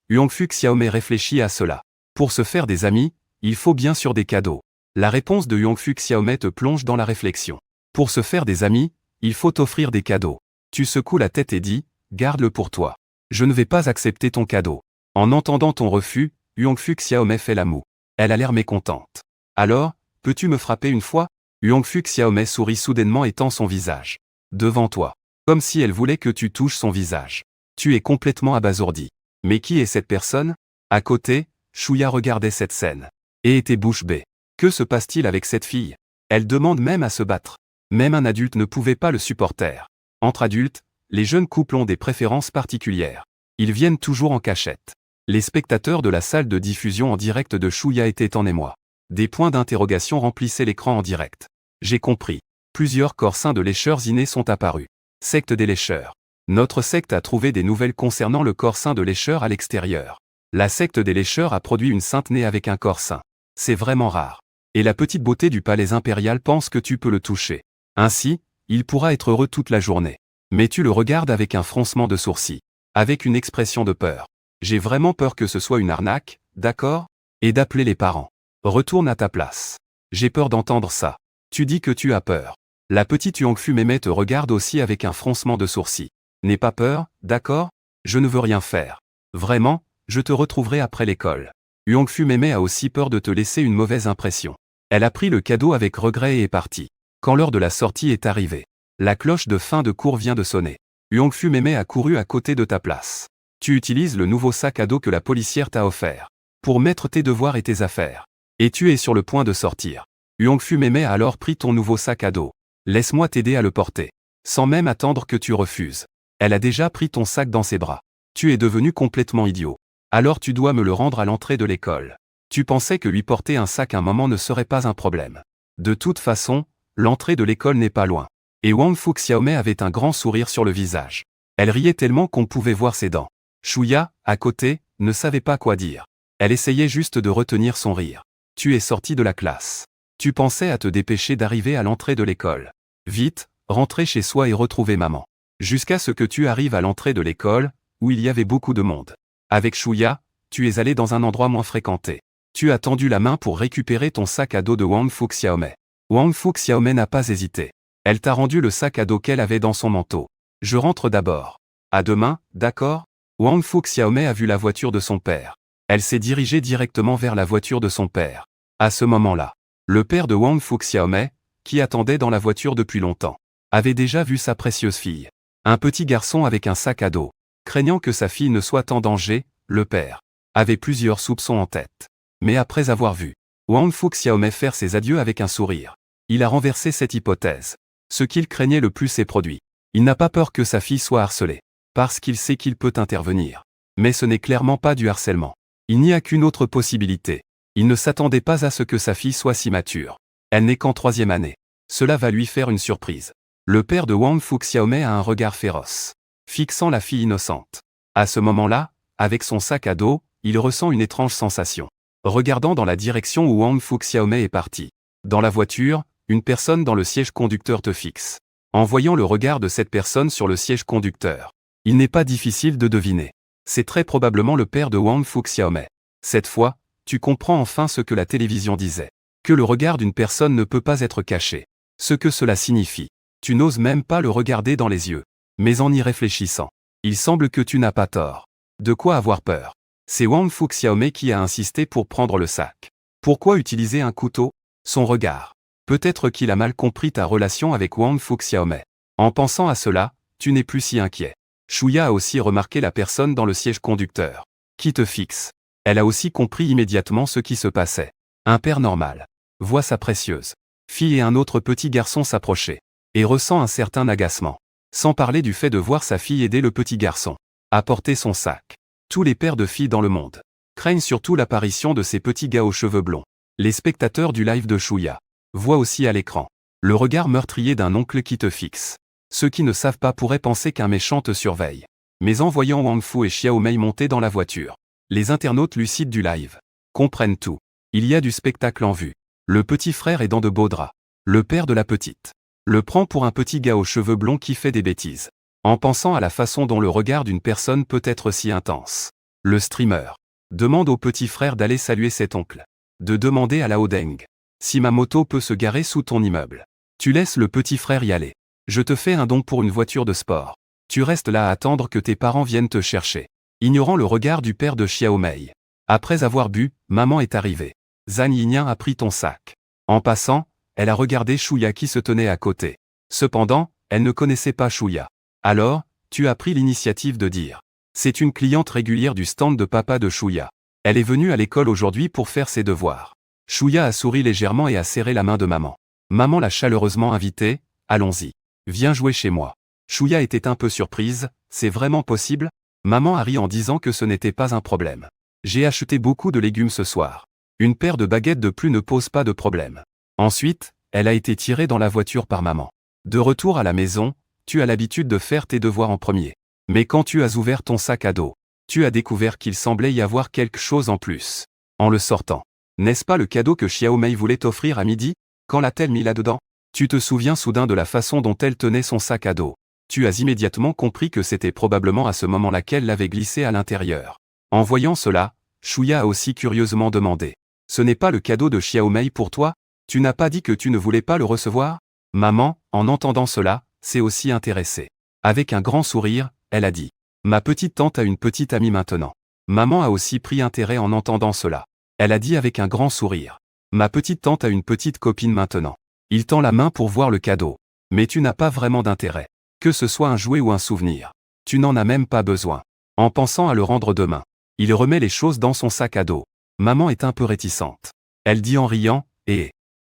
Wang Fu Xiaomei réfléchit à cela. Pour se faire des amis, il faut bien sûr des cadeaux. La réponse de Wang Fu Xiaomei te plonge dans la réflexion. Pour se faire des amis, il faut offrir des cadeaux. Tu secoues la tête et dis, garde-le pour toi. Je ne vais pas accepter ton cadeau. En entendant ton refus, Wang Fu Xiaomei fait la moue. Elle a l'air mécontente. Alors, peux-tu me frapper une fois? Wang Fu Xiaomei sourit soudainement et tend son visage. Devant toi. Comme si elle voulait que tu touches son visage. Tu es complètement abasourdi. Mais qui est cette personne? À côté, Chouya regardait cette scène. Et était bouche bée. Que se passe-t-il avec cette fille? Elle demande même à se battre. Même un adulte ne pouvait pas le supporter. Entre adultes, les jeunes couples ont des préférences particulières. Ils viennent toujours en cachette. Les spectateurs de la salle de diffusion en direct de Chouya étaient en émoi. Des points d'interrogation remplissaient l'écran en direct. J'ai compris. Plusieurs corsins de lécheurs innés sont apparus. Secte des lécheurs. Notre secte a trouvé des nouvelles concernant le corsin de lécheur à l'extérieur. La secte des lécheurs a produit une sainte née avec un corsin. C'est vraiment rare. Et la petite beauté du palais impérial pense que tu peux le toucher. Ainsi, il pourra être heureux toute la journée. Mais tu le regardes avec un froncement de sourcils. Avec une expression de peur. J'ai vraiment peur que ce soit une arnaque, d'accord? Et d'appeler les parents. Retourne à ta place. J'ai peur d'entendre ça. Tu dis que tu as peur. La petite Yongfu Mémé te regarde aussi avec un froncement de sourcils. N'aie pas peur, d'accord? Je ne veux rien faire. Vraiment, je te retrouverai après l'école. Yongfu Mémé a aussi peur de te laisser une mauvaise impression. Elle a pris le cadeau avec regret et est partie. Quand l'heure de la sortie est arrivée, la cloche de fin de cours vient de sonner. Yongfu Mémé a couru à côté de ta place. Tu utilises le nouveau sac à dos que la policière t'a offert pour mettre tes devoirs et tes affaires. Et tu es sur le point de sortir. Yongfu Mémé a alors pris ton nouveau sac à dos. Laisse-moi t'aider à le porter. Sans même attendre que tu refuses. Elle a déjà pris ton sac dans ses bras. Tu es devenu complètement idiot. Alors tu dois me le rendre à l'entrée de l'école. Tu pensais que lui porter un sac un moment ne serait pas un problème. De toute façon, l'entrée de l'école n'est pas loin. Et Wang Fu Xiaomei avait un grand sourire sur le visage. Elle riait tellement qu'on pouvait voir ses dents. Chouya, à côté, ne savait pas quoi dire. Elle essayait juste de retenir son rire. Tu es sorti de la classe. Tu pensais à te dépêcher d'arriver à l'entrée de l'école. Vite, rentrer chez soi et retrouver maman. Jusqu'à ce que tu arrives à l'entrée de l'école, où il y avait beaucoup de monde. Avec Chouya, tu es allé dans un endroit moins fréquenté. Tu as tendu la main pour récupérer ton sac à dos de Wang Fu Xiaomei. Wang Fu Xiaomei n'a pas hésité. Elle t'a rendu le sac à dos qu'elle avait dans son manteau. Je rentre d'abord. À demain, d'accord? Wang Fu Xiaomei a vu la voiture de son père. Elle s'est dirigée directement vers la voiture de son père. À ce moment-là, le père de Wang Fu Xiaomei, qui attendait dans la voiture depuis longtemps, avait déjà vu sa précieuse fille. Un petit garçon avec un sac à dos. Craignant que sa fille ne soit en danger, le père avait plusieurs soupçons en tête. Mais après avoir vu Wang Fu Xiaomei faire ses adieux avec un sourire, il a renversé cette hypothèse. Ce qu'il craignait le plus est produit. Il n'a pas peur que sa fille soit harcelée, parce qu'il sait qu'il peut intervenir. Mais ce n'est clairement pas du harcèlement. Il n'y a qu'une autre possibilité. Il ne s'attendait pas à ce que sa fille soit si mature. Elle n'est qu'en 3e année. Cela va lui faire une surprise. Le père de Wang Fu Xiaomei a un regard féroce, fixant la fille innocente. À ce moment-là, avec son sac à dos, il ressent une étrange sensation. Regardant dans la direction où Wang Fu Xiaomei est parti. Dans la voiture, une personne dans le siège conducteur te fixe. En voyant le regard de cette personne sur le siège conducteur, il n'est pas difficile de deviner. C'est très probablement le père de Wang Fu Xiaomei. Cette fois, tu comprends enfin ce que la télévision disait. Que le regard d'une personne ne peut pas être caché. Ce que cela signifie. Tu n'oses même pas le regarder dans les yeux. Mais en y réfléchissant, il semble que tu n'as pas tort. De quoi avoir peur? C'est Wang Fu Xiaomei qui a insisté pour prendre le sac. Pourquoi utiliser un couteau? Son regard. Peut-être qu'il a mal compris ta relation avec Wang Fu Xiaomei. En pensant à cela, tu n'es plus si inquiet. Chouya a aussi remarqué la personne dans le siège conducteur. Qui te fixe? Elle a aussi compris immédiatement ce qui se passait. Un père normal voit sa précieuse fille et un autre petit garçon s'approcher, et ressent un certain agacement. Sans parler du fait de voir sa fille aider le petit garçon à porter son sac. Tous les pères de filles dans le monde craignent surtout l'apparition de ces petits gars aux cheveux blonds. Les spectateurs du live de Chouya voient aussi à l'écran le regard meurtrier d'un oncle qui te fixe. Ceux qui ne savent pas pourraient penser qu'un méchant te surveille. Mais en voyant Wang Fu et Xiaomei monter dans la voiture, les internautes lucides du live comprennent tout. Il y a du spectacle en vue. Le petit frère est dans de beaux draps. Le père de la petite le prend pour un petit gars aux cheveux blonds qui fait des bêtises. En pensant à la façon dont le regard d'une personne peut être si intense, le streamer demande au petit frère d'aller saluer cet oncle. De demander à la Deng si ma moto peut se garer sous ton immeuble. Tu laisses le petit frère y aller. Je te fais un don pour une voiture de sport. Tu restes là à attendre que tes parents viennent te chercher. Ignorant le regard du père de Xiaomei. Après avoir bu, maman est arrivée. Zhang Yinyan a pris ton sac. En passant, elle a regardé Chouya qui se tenait à côté. Cependant, elle ne connaissait pas Chouya. Alors, tu as pris l'initiative de dire. C'est une cliente régulière du stand de papa de Chouya. Elle est venue à l'école aujourd'hui pour faire ses devoirs. Chouya a souri légèrement et a serré la main de maman. Maman l'a chaleureusement invité, allons-y. Viens jouer chez moi. Chouya était un peu surprise, c'est vraiment possible? Maman a ri en disant que ce n'était pas un problème. J'ai acheté beaucoup de légumes ce soir. Une paire de baguettes de plus ne pose pas de problème. Ensuite, elle a été tirée dans la voiture par maman. De retour à la maison, tu as l'habitude de faire tes devoirs en premier. Mais quand tu as ouvert ton sac à dos, tu as découvert qu'il semblait y avoir quelque chose en plus. En le sortant. N'est-ce pas le cadeau que Xiaomei voulait t'offrir à midi? Quand l'a-t-elle mis là-dedans? Tu te souviens soudain de la façon dont elle tenait son sac à dos. Tu as immédiatement compris que c'était probablement à ce moment-là qu'elle l'avait glissé à l'intérieur. En voyant cela, Chouya a aussi curieusement demandé. Ce n'est pas le cadeau de Xiaomei pour toi? Tu n'as pas dit que tu ne voulais pas le recevoir? Maman, en entendant cela, s'est aussi intéressée. Avec un grand sourire, elle a dit. Ma petite tante a une petite amie maintenant. Maman a aussi pris intérêt en entendant cela. Elle a dit avec un grand sourire. Ma petite tante a une petite copine maintenant. Il tend la main pour voir le cadeau. Mais tu n'as pas vraiment d'intérêt. Que ce soit un jouet ou un souvenir. Tu n'en as même pas besoin. En pensant à le rendre demain. Il remet les choses dans son sac à dos. Maman est un peu réticente. Elle dit en riant,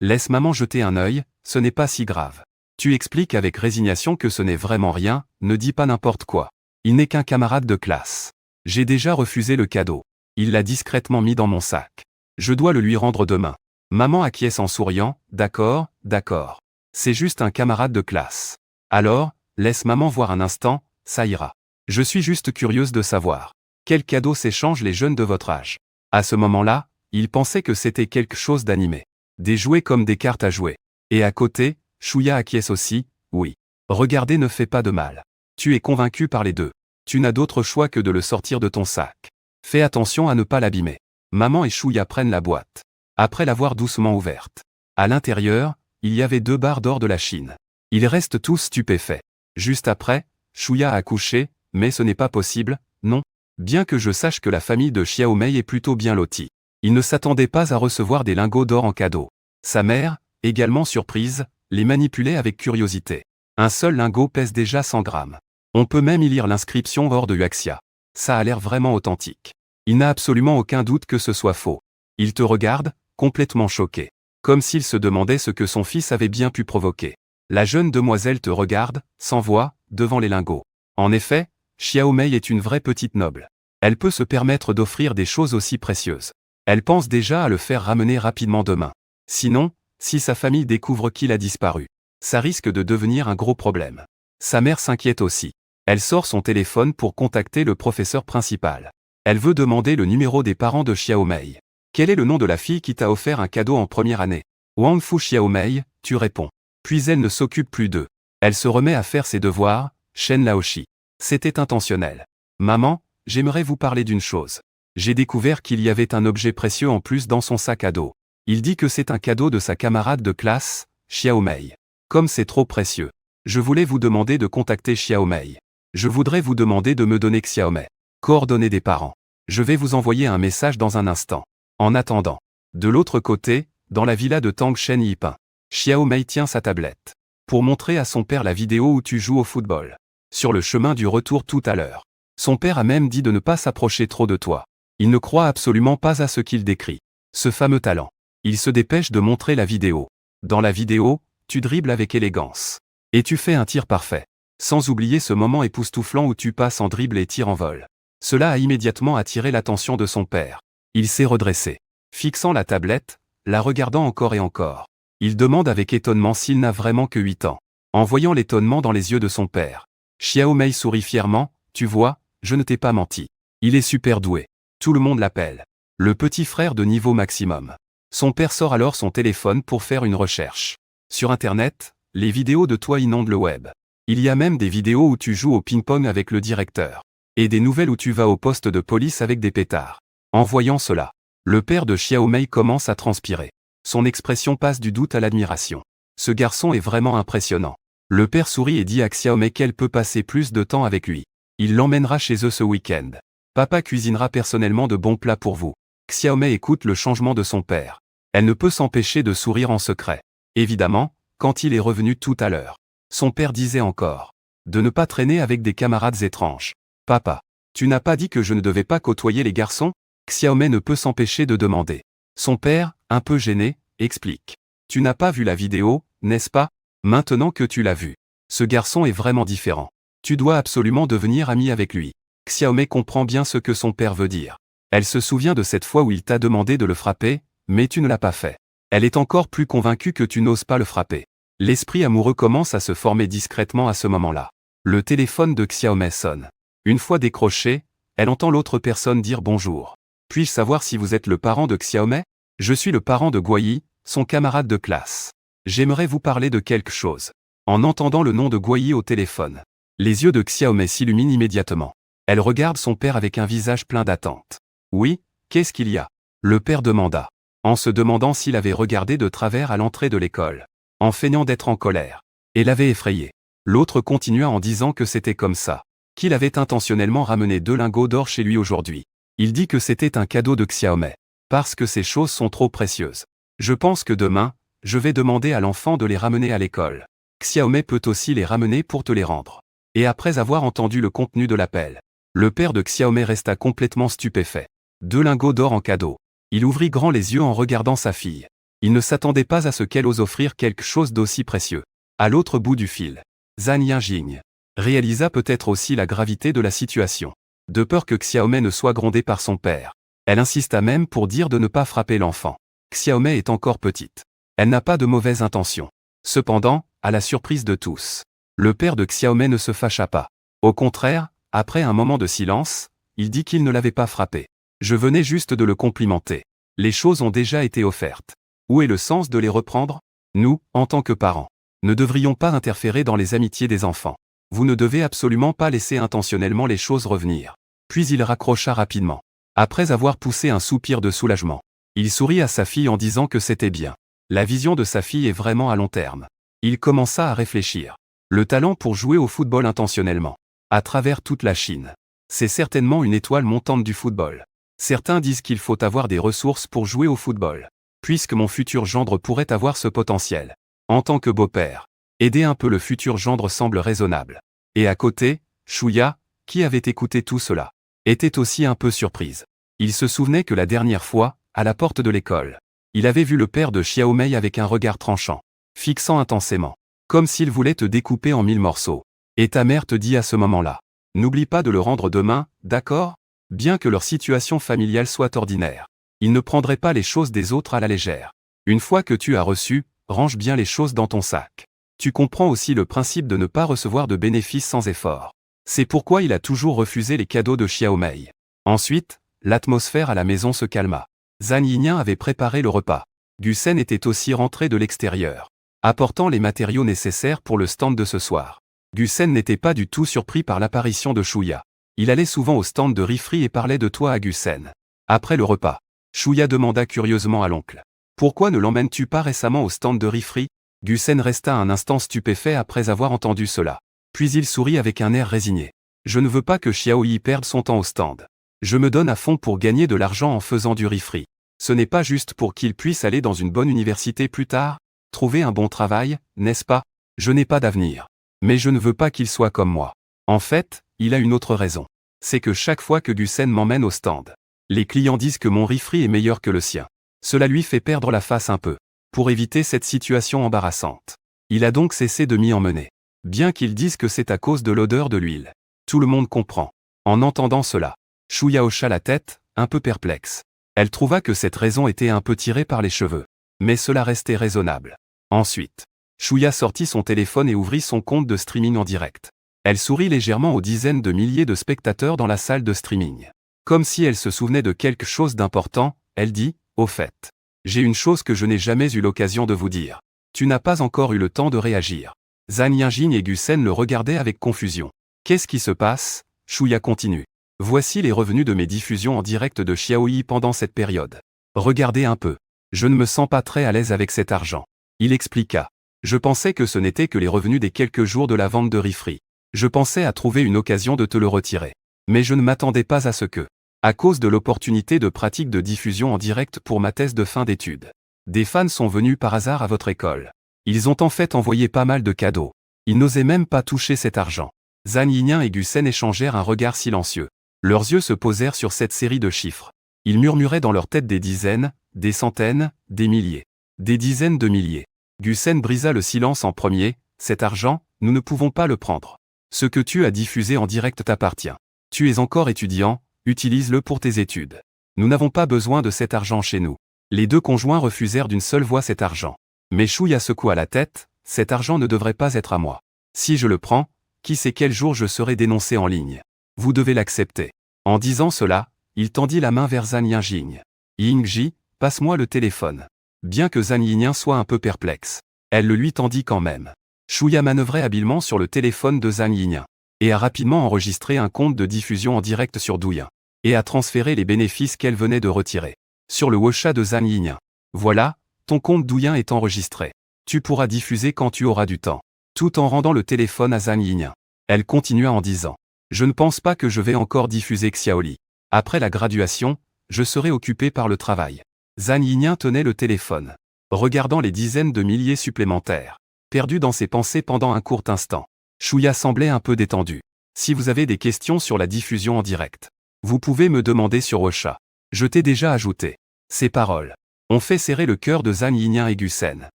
laisse maman jeter un œil, ce n'est pas si grave. Tu expliques avec résignation que ce n'est vraiment rien, ne dis pas n'importe quoi. Il n'est qu'un camarade de classe. J'ai déjà refusé le cadeau. Il l'a discrètement mis dans mon sac. Je dois le lui rendre demain. Maman acquiesce en souriant, d'accord, d'accord. C'est juste un camarade de classe. Alors, laisse maman voir un instant, ça ira. Je suis juste curieuse de savoir. Quel cadeau s'échangent les jeunes de votre âge? À ce moment-là, il pensait que c'était quelque chose d'animé. Des jouets comme des cartes à jouer. Et à côté, Chouya acquiesce aussi, oui. Regarder ne fait pas de mal. Tu es convaincu par les deux. Tu n'as d'autre choix que de le sortir de ton sac. Fais attention à ne pas l'abîmer. Maman et Chouya prennent la boîte. Après l'avoir doucement ouverte. À l'intérieur, il y avait 2 barres d'or de la Chine. Ils restent tous stupéfaits. Juste après, Chouya a couché, mais ce n'est pas possible, non. Bien que je sache que la famille de Xiaomei est plutôt bien lotie. Il ne s'attendait pas à recevoir des lingots d'or en cadeau. Sa mère, également surprise, les manipulait avec curiosité. Un seul lingot pèse déjà 100 grammes. On peut même y lire l'inscription hors de Huaxia. Ça a l'air vraiment authentique. Il n'a absolument aucun doute que ce soit faux. Il te regarde, complètement choqué. Comme s'il se demandait ce que son fils avait bien pu provoquer. La jeune demoiselle te regarde, sans voix, devant les lingots. En effet, Xiaomei est une vraie petite noble. Elle peut se permettre d'offrir des choses aussi précieuses. Elle pense déjà à le faire ramener rapidement demain. Sinon, si sa famille découvre qu'il a disparu, ça risque de devenir un gros problème. Sa mère s'inquiète aussi. Elle sort son téléphone pour contacter le professeur principal. Elle veut demander le numéro des parents de Xiaomei. Quel est le nom de la fille qui t'a offert un cadeau en première année? Wang Fu Xiaomei, tu réponds. Puis elle ne s'occupe plus d'eux. Elle se remet à faire ses devoirs, Shen Laoshi. C'était intentionnel. Maman, j'aimerais vous parler d'une chose. J'ai découvert qu'il y avait un objet précieux en plus dans son sac à dos. Il dit que c'est un cadeau de sa camarade de classe, Xiaomei. Comme c'est trop précieux. Je voulais vous demander de contacter Xiaomei. Je voudrais vous demander de me donner Xiaomei. Coordonnées des parents. Je vais vous envoyer un message dans un instant. En attendant. De l'autre côté, dans la villa de Tang Shen Yipin. Xiaomei tient sa tablette. Pour montrer à son père la vidéo où tu joues au football. Sur le chemin du retour tout à l'heure. Son père a même dit de ne pas s'approcher trop de toi. Il ne croit absolument pas à ce qu'il décrit. Ce fameux talent. Il se dépêche de montrer la vidéo. Dans la vidéo, tu dribbles avec élégance. Et tu fais un tir parfait. Sans oublier ce moment époustouflant où tu passes en dribble et tir en vol. Cela a immédiatement attiré l'attention de son père. Il s'est redressé. Fixant la tablette, la regardant encore et encore. Il demande avec étonnement s'il n'a vraiment que 8 ans. En voyant l'étonnement dans les yeux de son père. Xiaomei sourit fièrement, tu vois, je ne t'ai pas menti. Il est super doué. Tout le monde l'appelle. Le petit frère de niveau maximum. Son père sort alors son téléphone pour faire une recherche. Sur Internet, les vidéos de toi inondent le web. Il y a même des vidéos où tu joues au ping-pong avec le directeur. Et des nouvelles où tu vas au poste de police avec des pétards. En voyant cela, le père de Xiaomei commence à transpirer. Son expression passe du doute à l'admiration. Ce garçon est vraiment impressionnant. Le père sourit et dit à Xiaomei qu'elle peut passer plus de temps avec lui. Il l'emmènera chez eux ce week-end. Papa cuisinera personnellement de bons plats pour vous. Xiaomei écoute le changement de son père. Elle ne peut s'empêcher de sourire en secret. Évidemment, quand il est revenu tout à l'heure. Son père disait encore. De ne pas traîner avec des camarades étranges. Papa, tu n'as pas dit que je ne devais pas côtoyer les garçons? Xiaomei ne peut s'empêcher de demander. Son père, un peu gêné, explique. Tu n'as pas vu la vidéo, n'est-ce pas? Maintenant que tu l'as vu. Ce garçon est vraiment différent. Tu dois absolument devenir ami avec lui. Xiaomei comprend bien ce que son père veut dire. Elle se souvient de cette fois où il t'a demandé de le frapper, mais tu ne l'as pas fait. Elle est encore plus convaincue que tu n'oses pas le frapper. L'esprit amoureux commence à se former discrètement à ce moment-là. Le téléphone de Xiaomei sonne. Une fois décroché, elle entend l'autre personne dire bonjour. Puis-je savoir si vous êtes le parent de Xiaomei? Je suis le parent de Guoyi, son camarade de classe. J'aimerais vous parler de quelque chose. En entendant le nom de Guoyi au téléphone, les yeux de Xiaomei s'illuminent immédiatement. Elle regarde son père avec un visage plein d'attente. Oui, qu'est-ce qu'il y a? Le père demanda, en se demandant s'il avait regardé de travers à l'entrée de l'école, en feignant d'être en colère. Et l'avait effrayé. L'autre continua en disant que c'était comme ça, qu'il avait intentionnellement ramené 2 lingots d'or chez lui aujourd'hui. Il dit que c'était un cadeau de Xiaomei, parce que ces choses sont trop précieuses. Je pense que demain, je vais demander à l'enfant de les ramener à l'école. Xiaomei peut aussi les ramener pour te les rendre. Et après avoir entendu le contenu de l'appel, le père de Xiaomei resta complètement stupéfait. 2 lingots d'or en cadeau. Il ouvrit grand les yeux en regardant sa fille. Il ne s'attendait pas à ce qu'elle ose offrir quelque chose d'aussi précieux. À l'autre bout du fil, Zhan Yinjing réalisa peut-être aussi la gravité de la situation. De peur que Xiaomei ne soit grondée par son père, elle insista même pour dire de ne pas frapper l'enfant. Xiaomei est encore petite. Elle n'a pas de mauvaises intentions. Cependant, à la surprise de tous, le père de Xiaomei ne se fâcha pas. Au contraire, après un moment de silence, il dit qu'il ne l'avait pas frappé. Je venais juste de le complimenter. Les choses ont déjà été offertes. Où est le sens de les reprendre? Nous, en tant que parents, ne devrions pas interférer dans les amitiés des enfants. Vous ne devez absolument pas laisser intentionnellement les choses revenir. Puis il raccrocha rapidement. Après avoir poussé un soupir de soulagement, il sourit à sa fille en disant que c'était bien. La vision de sa fille est vraiment à long terme. Il commença à réfléchir. Le talent pour jouer au football intentionnellement, à travers toute la Chine. C'est certainement une étoile montante du football. Certains disent qu'il faut avoir des ressources pour jouer au football. Puisque mon futur gendre pourrait avoir ce potentiel. En tant que beau-père, aider un peu le futur gendre semble raisonnable. Et à côté, Shuya, qui avait écouté tout cela, était aussi un peu surprise. Il se souvenait que la dernière fois, à la porte de l'école, il avait vu le père de Xiaomei avec un regard tranchant, fixant intensément, comme s'il voulait te découper en 1000 morceaux. Et ta mère te dit à ce moment-là, n'oublie pas de le rendre demain, d'accord? Bien que leur situation familiale soit ordinaire, ils ne prendraient pas les choses des autres à la légère. Une fois que tu as reçu, range bien les choses dans ton sac. Tu comprends aussi le principe de ne pas recevoir de bénéfices sans effort. C'est pourquoi il a toujours refusé les cadeaux de Xiaomei. Ensuite, l'atmosphère à la maison se calma. Zhan Yinyan avait préparé le repas. Gusen était aussi rentré de l'extérieur, apportant les matériaux nécessaires pour le stand de ce soir. Gusen n'était pas du tout surpris par l'apparition de Shuya. Il allait souvent au stand de Rifri et parlait de toi à Gusen. Après le repas, Shuya demanda curieusement à l'oncle. Pourquoi ne l'emmènes-tu pas récemment au stand de Rifri? Gusen resta un instant stupéfait après avoir entendu cela. Puis il sourit avec un air résigné. Je ne veux pas que Xiaoyi perde son temps au stand. Je me donne à fond pour gagner de l'argent en faisant du Rifri. Ce n'est pas juste pour qu'il puisse aller dans une bonne université plus tard, trouver un bon travail, n'est-ce pas? Je n'ai pas d'avenir. Mais je ne veux pas qu'il soit comme moi. En fait, il a une autre raison. C'est que chaque fois que Gusen m'emmène au stand, les clients disent que mon Rifri est meilleur que le sien. Cela lui fait perdre la face un peu. Pour éviter cette situation embarrassante, il a donc cessé de m'y emmener. Bien qu'ils disent que c'est à cause de l'odeur de l'huile. Tout le monde comprend. En entendant cela, Shuya hocha la tête, un peu perplexe. Elle trouva que cette raison était un peu tirée par les cheveux. Mais cela restait raisonnable. Ensuite, Shuya sortit son téléphone et ouvrit son compte de streaming en direct. Elle sourit légèrement aux dizaines de milliers de spectateurs dans la salle de streaming. Comme si elle se souvenait de quelque chose d'important, elle dit, au fait. J'ai une chose que je n'ai jamais eu l'occasion de vous dire. Tu n'as pas encore eu le temps de réagir. Zhan Yinjing et Gusen le regardaient avec confusion. Qu'est-ce qui se passe? Shuya continue. Voici les revenus de mes diffusions en direct de Xiaoyi pendant cette période. Regardez un peu. Je ne me sens pas très à l'aise avec cet argent. Il expliqua. Je pensais que ce n'était que les revenus des quelques jours de la vente de Rifri. Je pensais à trouver une occasion de te le retirer. Mais je ne m'attendais pas à ce que, à cause de l'opportunité de pratique de diffusion en direct pour ma thèse de fin d'études, des fans sont venus par hasard à votre école. Ils ont en fait envoyé pas mal de cadeaux. Ils n'osaient même pas toucher cet argent. Zhan Yinyan et Gusen échangèrent un regard silencieux. Leurs yeux se posèrent sur cette série de chiffres. Ils murmuraient dans leur tête des dizaines, des centaines, des milliers. Des dizaines de milliers. Gusen brisa le silence en premier. Cet argent, nous ne pouvons pas le prendre. Ce que tu as diffusé en direct t'appartient. Tu es encore étudiant, utilise-le pour tes études. Nous n'avons pas besoin de cet argent chez nous. Les deux conjoints refusèrent d'une seule voix cet argent. Mais Chouya secoua la tête, cet argent ne devrait pas être à moi. Si je le prends, qui sait quel jour je serai dénoncé en ligne. Vous devez l'accepter. En disant cela, il tendit la main vers Zhang Yinjing. Yingji, passe-moi le téléphone. Bien que Zhang Yinjing soit un peu perplexe, elle le lui tendit quand même. Chouya manœuvrait habilement sur le téléphone de Zhang Yinjing et a rapidement enregistré un compte de diffusion en direct sur Douyin et a transféré les bénéfices qu'elle venait de retirer sur le WeChat de Zhang Yinjing. Voilà, ton compte Douyin est enregistré. Tu pourras diffuser quand tu auras du temps. Tout en rendant le téléphone à Zhang Yinjing. Elle continua en disant. Je ne pense pas que je vais encore diffuser Xiaoli. Après la graduation, je serai occupé par le travail. Zhang Yinjing tenait le téléphone, regardant les dizaines de milliers supplémentaires, perdu dans ses pensées pendant un court instant. Chouya semblait un peu détendu. Si vous avez des questions sur la diffusion en direct, vous pouvez me demander sur WeChat. Je t'ai déjà ajouté. Ces paroles ont fait serrer le cœur de Zhang Yinjing et Gusen.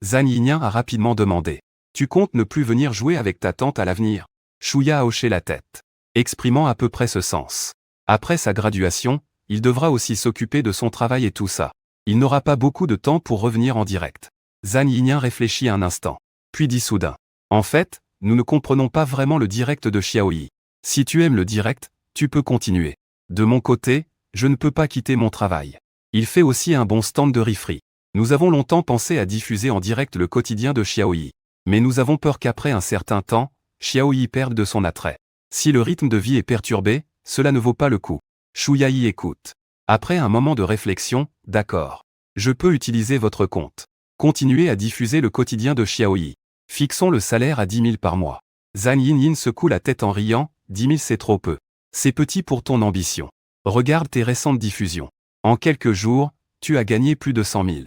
Zhang Yinjing a rapidement demandé. Tu comptes ne plus venir jouer avec ta tante à l'avenir? Chouya a hoché la tête, exprimant à peu près ce sens. Après sa graduation, il devra aussi s'occuper de son travail et tout ça. Il n'aura pas beaucoup de temps pour revenir en direct. Zhang Yinjing réfléchit un instant, puis dit soudain. En fait, nous ne comprenons pas vraiment le direct de Xiaoyi. Si tu aimes le direct, tu peux continuer. De mon côté, je ne peux pas quitter mon travail. Il fait aussi un bon stand de riz-frit. Nous avons longtemps pensé à diffuser en direct le quotidien de Xiaoyi. Mais nous avons peur qu'après un certain temps, Xiaoyi perde de son attrait. Si le rythme de vie est perturbé, cela ne vaut pas le coup. Chouya y écoute. Après un moment de réflexion, d'accord. Je peux utiliser votre compte. Continuez à diffuser le quotidien de Xiaoyi. Fixons le salaire à 10 000 par mois. Zhang Yinjing secoue la tête en riant, 10 000 c'est trop peu. C'est petit pour ton ambition. Regarde tes récentes diffusions. En quelques jours, tu as gagné plus de 100 000.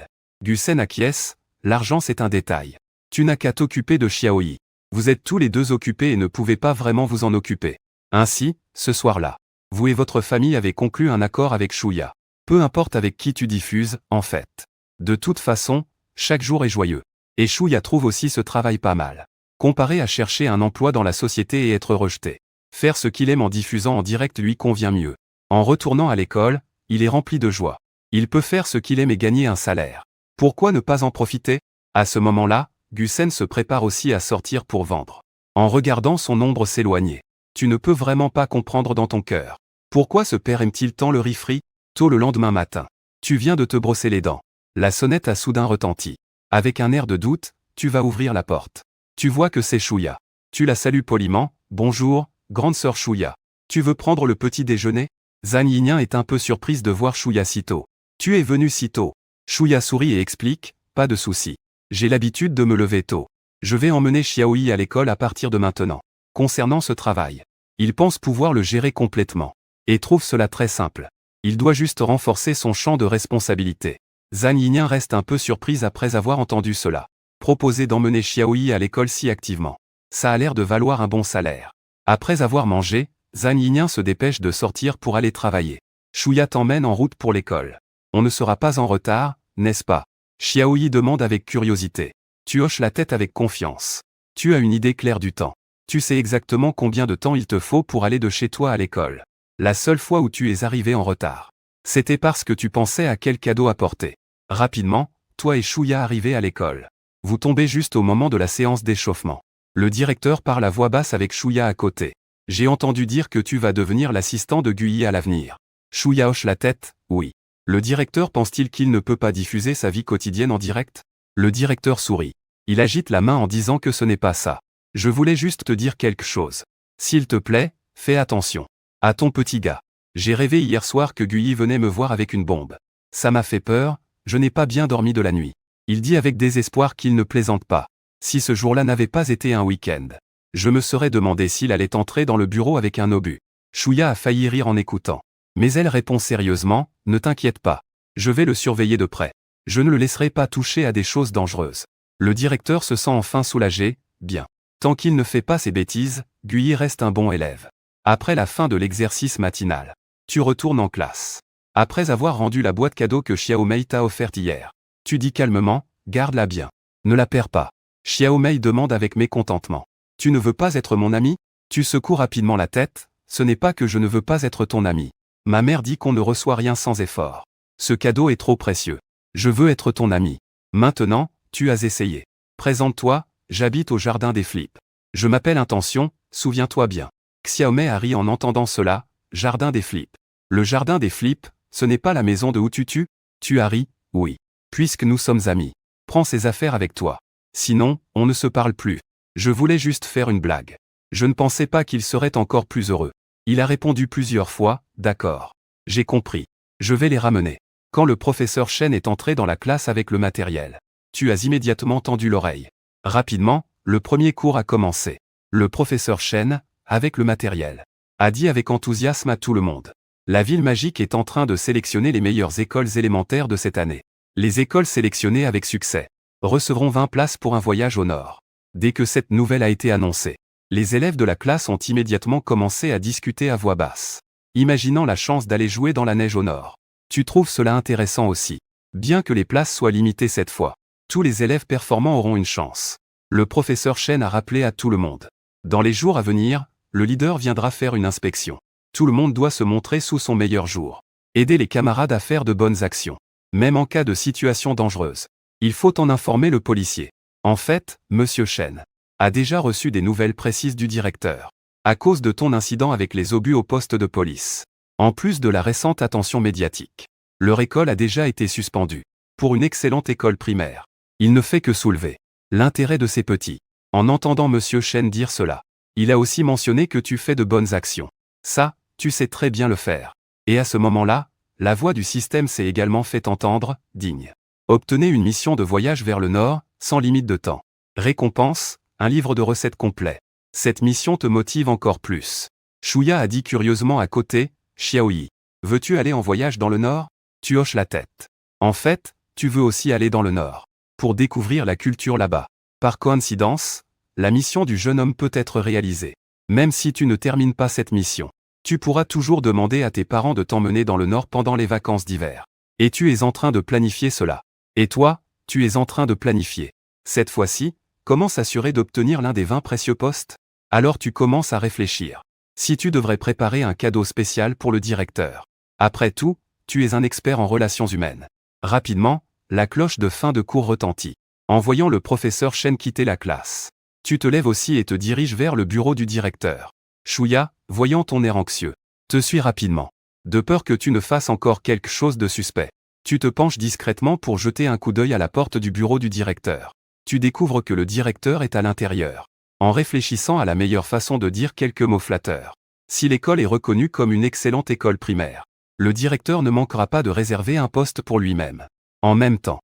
Gusen acquiesce, l'argent c'est un détail. Tu n'as qu'à t'occuper de Xiaoyi. Vous êtes tous les deux occupés et ne pouvez pas vraiment vous en occuper. Ainsi, ce soir-là, vous et votre famille avez conclu un accord avec Chouya. Peu importe avec qui tu diffuses, en fait. De toute façon, chaque jour est joyeux. Et Chouya trouve aussi ce travail pas mal. Comparé à chercher un emploi dans la société et être rejeté. Faire ce qu'il aime en diffusant en direct lui convient mieux. En retournant à l'école, il est rempli de joie. Il peut faire ce qu'il aime et gagner un salaire. Pourquoi ne pas en profiter? À ce moment-là, Gusen se prépare aussi à sortir pour vendre. En regardant son ombre s'éloigner. Tu ne peux vraiment pas comprendre dans ton cœur. Pourquoi ce père aime-t-il tant le riz-frit? Tôt le lendemain matin. Tu viens de te brosser les dents. La sonnette a soudain retenti. Avec un air de doute, tu vas ouvrir la porte. Tu vois que c'est Chouya. Tu la salues poliment. Bonjour, grande sœur Chouya. Tu veux prendre le petit déjeuner? Zhang Yinjing est un peu surprise de voir Chouya si tôt. Tu es venu si tôt. Chouya sourit et explique, pas de souci. J'ai l'habitude de me lever tôt. Je vais emmener Xiaoyi à l'école à partir de maintenant. Concernant ce travail, il pense pouvoir le gérer complètement. Et trouve cela très simple. Il doit juste renforcer son champ de responsabilité. Zhang Yinjing reste un peu surprise après avoir entendu cela. Proposer d'emmener Xiaoyi à l'école si activement. Ça a l'air de valoir un bon salaire. Après avoir mangé, Zhang Yinjing se dépêche de sortir pour aller travailler. Chouya t'emmène en route pour l'école. On ne sera pas en retard, n'est-ce pas? Xiaoyi demande avec curiosité. Tu hoches la tête avec confiance. Tu as une idée claire du temps. Tu sais exactement combien de temps il te faut pour aller de chez toi à l'école. La seule fois où tu es arrivé en retard, c'était parce que tu pensais à quel cadeau apporter. Rapidement, toi et Chouya arrivez à l'école. Vous tombez juste au moment de la séance d'échauffement. Le directeur parle à voix basse avec Chouya à côté. J'ai entendu dire que tu vas devenir l'assistant de Guyi à l'avenir. Chouya hoche la tête, oui. Le directeur pense-t-il qu'il ne peut pas diffuser sa vie quotidienne en direct? Le directeur sourit. Il agite la main en disant que ce n'est pas ça. Je voulais juste te dire quelque chose. S'il te plaît, fais attention. À ton petit gars. J'ai rêvé hier soir que Guyi venait me voir avec une bombe. Ça m'a fait peur, je n'ai pas bien dormi de la nuit. Il dit avec désespoir qu'il ne plaisante pas. Si ce jour-là n'avait pas été un week-end, je me serais demandé s'il allait entrer dans le bureau avec un obus. Chouya a failli rire en écoutant. Mais elle répond sérieusement, ne t'inquiète pas. Je vais le surveiller de près. Je ne le laisserai pas toucher à des choses dangereuses. Le directeur se sent enfin soulagé, bien. Tant qu'il ne fait pas ses bêtises, Guyi reste un bon élève. Après la fin de l'exercice matinal, tu retournes en classe. Après avoir rendu la boîte cadeau que Xiaomei t'a offerte hier, tu dis calmement, garde-la bien. Ne la perds pas. Xiaomei demande avec mécontentement. Tu ne veux pas être mon ami? Tu secoues rapidement la tête. Ce n'est pas que je ne veux pas être ton ami. Ma mère dit qu'on ne reçoit rien sans effort. Ce cadeau est trop précieux. Je veux être ton ami. Maintenant, tu as essayé. Présente-toi, j'habite au jardin des flips. Je m'appelle Intention, souviens-toi bien. Xiaomei a ri en entendant cela, jardin des flips. Le jardin des flips, ce n'est pas la maison de Hututu? Tu as ri, oui. Puisque nous sommes amis. Prends ces affaires avec toi. Sinon, on ne se parle plus. Je voulais juste faire une blague. Je ne pensais pas qu'il serait encore plus heureux. Il a répondu plusieurs fois, d'accord. J'ai compris. Je vais les ramener. Quand le professeur Chen est entré dans la classe avec le matériel, tu as immédiatement tendu l'oreille. Rapidement, le premier cours a commencé. Le professeur Chen, avec le matériel, a dit avec enthousiasme à tout le monde. La ville magique est en train de sélectionner les meilleures écoles élémentaires de cette année. Les écoles sélectionnées avec succès recevront 20 places pour un voyage au nord. Dès que cette nouvelle a été annoncée, les élèves de la classe ont immédiatement commencé à discuter à voix basse, imaginant la chance d'aller jouer dans la neige au nord. Tu trouves cela intéressant aussi. Bien que les places soient limitées cette fois, tous les élèves performants auront une chance. Le professeur Chen a rappelé à tout le monde. Dans les jours à venir, le leader viendra faire une inspection. Tout le monde doit se montrer sous son meilleur jour. Aider les camarades à faire de bonnes actions. Même en cas de situation dangereuse. Il faut en informer le policier. En fait, Monsieur Chen a déjà reçu des nouvelles précises du directeur. À cause de ton incident avec les obus au poste de police. En plus de la récente attention médiatique. Leur école a déjà été suspendue. Pour une excellente école primaire. Il ne fait que soulever l'intérêt de ces petits. En entendant Monsieur Chen dire cela, il a aussi mentionné que tu fais de bonnes actions. Ça, tu sais très bien le faire. Et à ce moment-là, la voix du système s'est également fait entendre, digne. Obtenez une mission de voyage vers le nord, sans limite de temps. Récompense, un livre de recettes complet. Cette mission te motive encore plus. Shuya a dit curieusement à côté, Xiaoyi. Veux-tu aller en voyage dans le nord? Tu hoches la tête. En fait, tu veux aussi aller dans le nord. Pour découvrir la culture là-bas. Par coïncidence, la mission du jeune homme peut être réalisée. Même si tu ne termines pas cette mission, tu pourras toujours demander à tes parents de t'emmener dans le nord pendant les vacances d'hiver. Et tu es en train de planifier cela. Et toi, tu es en train de planifier. Cette fois-ci, comment s'assurer d'obtenir l'un des 20 précieux postes? Alors tu commences à réfléchir. Si tu devrais préparer un cadeau spécial pour le directeur. Après tout, tu es un expert en relations humaines. Rapidement, la cloche de fin de cours retentit. En voyant le professeur Chen quitter la classe. Tu te lèves aussi et te diriges vers le bureau du directeur. Shuya, voyant ton air anxieux, te suis rapidement. De peur que tu ne fasses encore quelque chose de suspect. Tu te penches discrètement pour jeter un coup d'œil à la porte du bureau du directeur. Tu découvres que le directeur est à l'intérieur. En réfléchissant à la meilleure façon de dire quelques mots flatteurs. Si l'école est reconnue comme une excellente école primaire, le directeur ne manquera pas de réserver un poste pour lui-même. En même temps,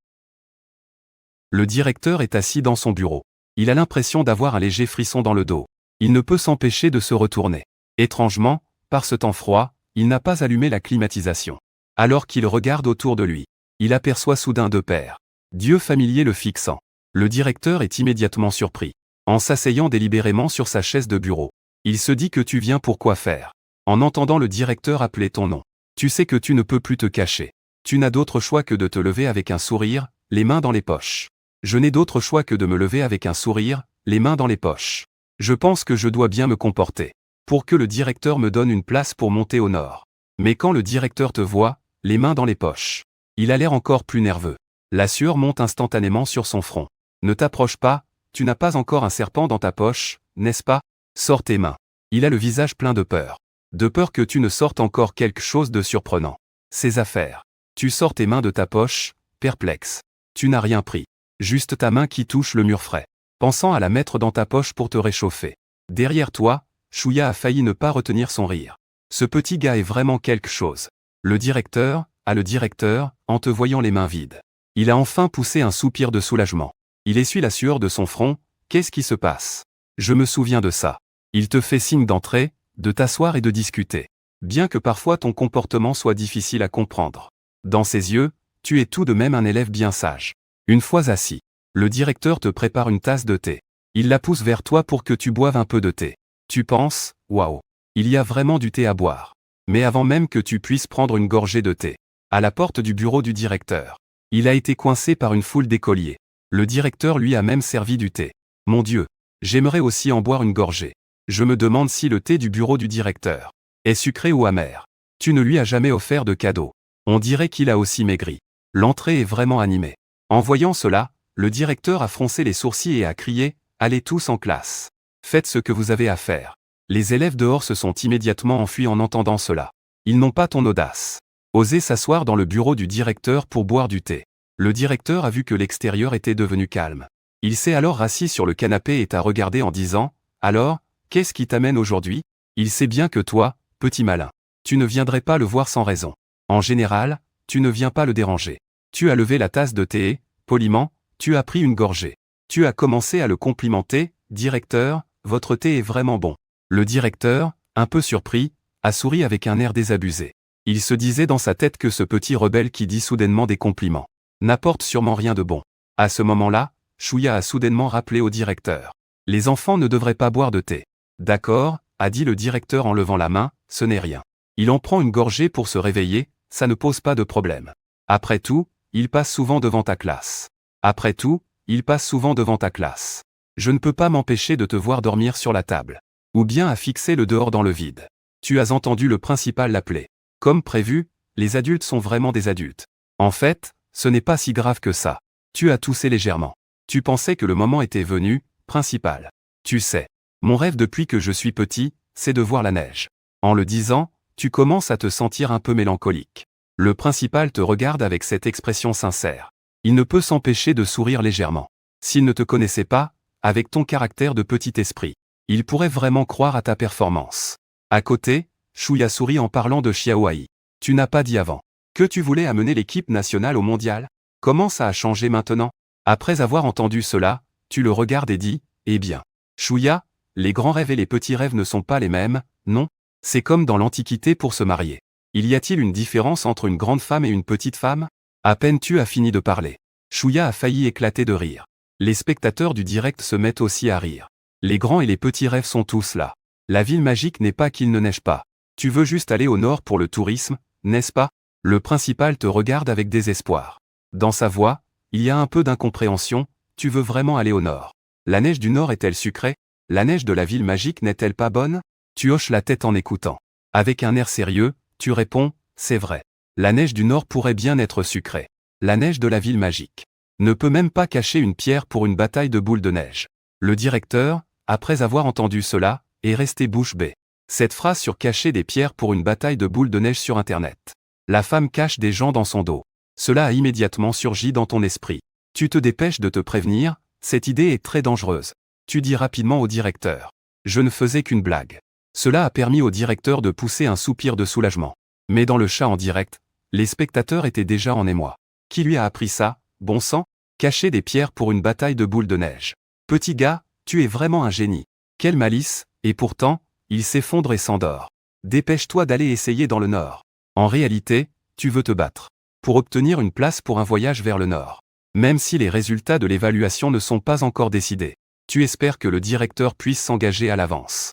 le directeur est assis dans son bureau. Il a l'impression d'avoir un léger frisson dans le dos. Il ne peut s'empêcher de se retourner. Étrangement, par ce temps froid, il n'a pas allumé la climatisation. Alors qu'il regarde autour de lui, il aperçoit soudain deux pères. Dieu familier le fixant. Le directeur est immédiatement surpris. En s'asseyant délibérément sur sa chaise de bureau, il se dit que tu viens pour quoi faire. En entendant le directeur appeler ton nom, tu sais que tu ne peux plus te cacher. Tu n'as d'autre choix que de te lever avec un sourire, les mains dans les poches. Je n'ai d'autre choix que de me lever avec un sourire, les mains dans les poches. Je pense que je dois bien me comporter. Pour que le directeur me donne une place pour monter au nord. Mais quand le directeur te voit, les mains dans les poches, il a l'air encore plus nerveux. La sueur monte instantanément sur son front. Ne t'approche pas, tu n'as pas encore un serpent dans ta poche, n'est-ce pas? Sors tes mains. Il a le visage plein de peur. De peur que tu ne sortes encore quelque chose de surprenant. Ces affaires. Tu sors tes mains de ta poche, perplexe. Tu n'as rien pris. Juste ta main qui touche le mur frais. Pensant à la mettre dans ta poche pour te réchauffer. Derrière toi, Shuya a failli ne pas retenir son rire. Ce petit gars est vraiment quelque chose. Le directeur, en te voyant les mains vides. Il a enfin poussé un soupir de soulagement. Il essuie la sueur de son front. Qu'est-ce qui se passe? Je me souviens de ça. Il te fait signe d'entrer, de t'asseoir et de discuter. Bien que parfois ton comportement soit difficile à comprendre. Dans ses yeux, tu es tout de même un élève bien sage. Une fois assis, le directeur te prépare une tasse de thé. Il la pousse vers toi pour que tu boives un peu de thé. Tu penses, waouh, il y a vraiment du thé à boire. Mais avant même que tu puisses prendre une gorgée de thé, à la porte du bureau du directeur, il a été coincé par une foule d'écoliers. Le directeur lui a même servi du thé. Mon Dieu, j'aimerais aussi en boire une gorgée. Je me demande si le thé du bureau du directeur est sucré ou amer. Tu ne lui as jamais offert de cadeau. On dirait qu'il a aussi maigri. L'entrée est vraiment animée. En voyant cela, le directeur a froncé les sourcils et a crié « Allez tous en classe. Faites ce que vous avez à faire ». Les élèves dehors se sont immédiatement enfuis en entendant cela. Ils n'ont pas ton audace. Oser s'asseoir dans le bureau du directeur pour boire du thé. Le directeur a vu que l'extérieur était devenu calme. Il s'est alors rassis sur le canapé et t'a regardé en disant « Alors, qu'est-ce qui t'amène aujourd'hui ? Il sait bien que toi, petit malin, tu ne viendrais pas le voir sans raison. En général, tu ne viens pas le déranger. Tu as levé la tasse de thé et, poliment, tu as pris une gorgée. Tu as commencé à le complimenter « Directeur, votre thé est vraiment bon. » Le directeur, un peu surpris, a souri avec un air désabusé. Il se disait dans sa tête que ce petit rebelle qui dit soudainement des compliments n'apporte sûrement rien de bon. À ce moment-là, Chouïa a soudainement rappelé au directeur. Les enfants ne devraient pas boire de thé. D'accord, a dit le directeur en levant la main, ce n'est rien. Il en prend une gorgée pour se réveiller, ça ne pose pas de problème. Après tout, il passe souvent devant ta classe. Après tout, il passe souvent devant ta classe. Je ne peux pas m'empêcher de te voir dormir sur la table. Ou bien à fixer le dehors dans le vide. Tu as entendu le principal l'appeler. Comme prévu, les adultes sont vraiment des adultes. En fait, ce n'est pas si grave que ça. Tu as toussé légèrement. Tu pensais que le moment était venu, principal. Tu sais, mon rêve depuis que je suis petit, c'est de voir la neige. En le disant, tu commences à te sentir un peu mélancolique. Le principal te regarde avec cette expression sincère. Il ne peut s'empêcher de sourire légèrement. S'il ne te connaissait pas, avec ton caractère de petit esprit, il pourrait vraiment croire à ta performance. À côté, Chouïa sourit en parlant de Xiaoai. Tu n'as pas dit avant que tu voulais amener l'équipe nationale au mondial? Comment ça a changé maintenant? Après avoir entendu cela, tu le regardes et dis, eh bien, Chouïa, les grands rêves et les petits rêves ne sont pas les mêmes, non? C'est comme dans l'Antiquité pour se marier. Y a-t-il une différence entre une grande femme et une petite femme? À peine tu as fini de parler. Chouïa a failli éclater de rire. Les spectateurs du direct se mettent aussi à rire. Les grands et les petits rêves sont tous là. La ville magique n'est pas qu'il ne neige pas. Tu veux juste aller au nord pour le tourisme, n'est-ce pas? Le principal te regarde avec désespoir. Dans sa voix, il y a un peu d'incompréhension, tu veux vraiment aller au nord. La neige du nord est-elle sucrée? La neige de la ville magique n'est-elle pas bonne? Tu hoches la tête en écoutant. Avec un air sérieux, tu réponds, c'est vrai. La neige du nord pourrait bien être sucrée. La neige de la ville magique ne peut même pas cacher une pierre pour une bataille de boules de neige. Le directeur, après avoir entendu cela, est resté bouche bée. Cette phrase sur cacher des pierres pour une bataille de boules de neige sur Internet. La femme cache des gens dans son dos. Cela a immédiatement surgi dans ton esprit. Tu te dépêches de te prévenir, cette idée est très dangereuse. Tu dis rapidement au directeur. Je ne faisais qu'une blague. Cela a permis au directeur de pousser un soupir de soulagement. Mais dans le chat en direct, les spectateurs étaient déjà en émoi. Qui lui a appris ça, bon sang? Cacher des pierres pour une bataille de boules de neige. Petit gars, tu es vraiment un génie. Quelle malice, et pourtant, il s'effondre et s'endort. Dépêche-toi d'aller essayer dans le nord. En réalité, tu veux te battre pour obtenir une place pour un voyage vers le nord. Même si les résultats de l'évaluation ne sont pas encore décidés, tu espères que le directeur puisse s'engager à l'avance.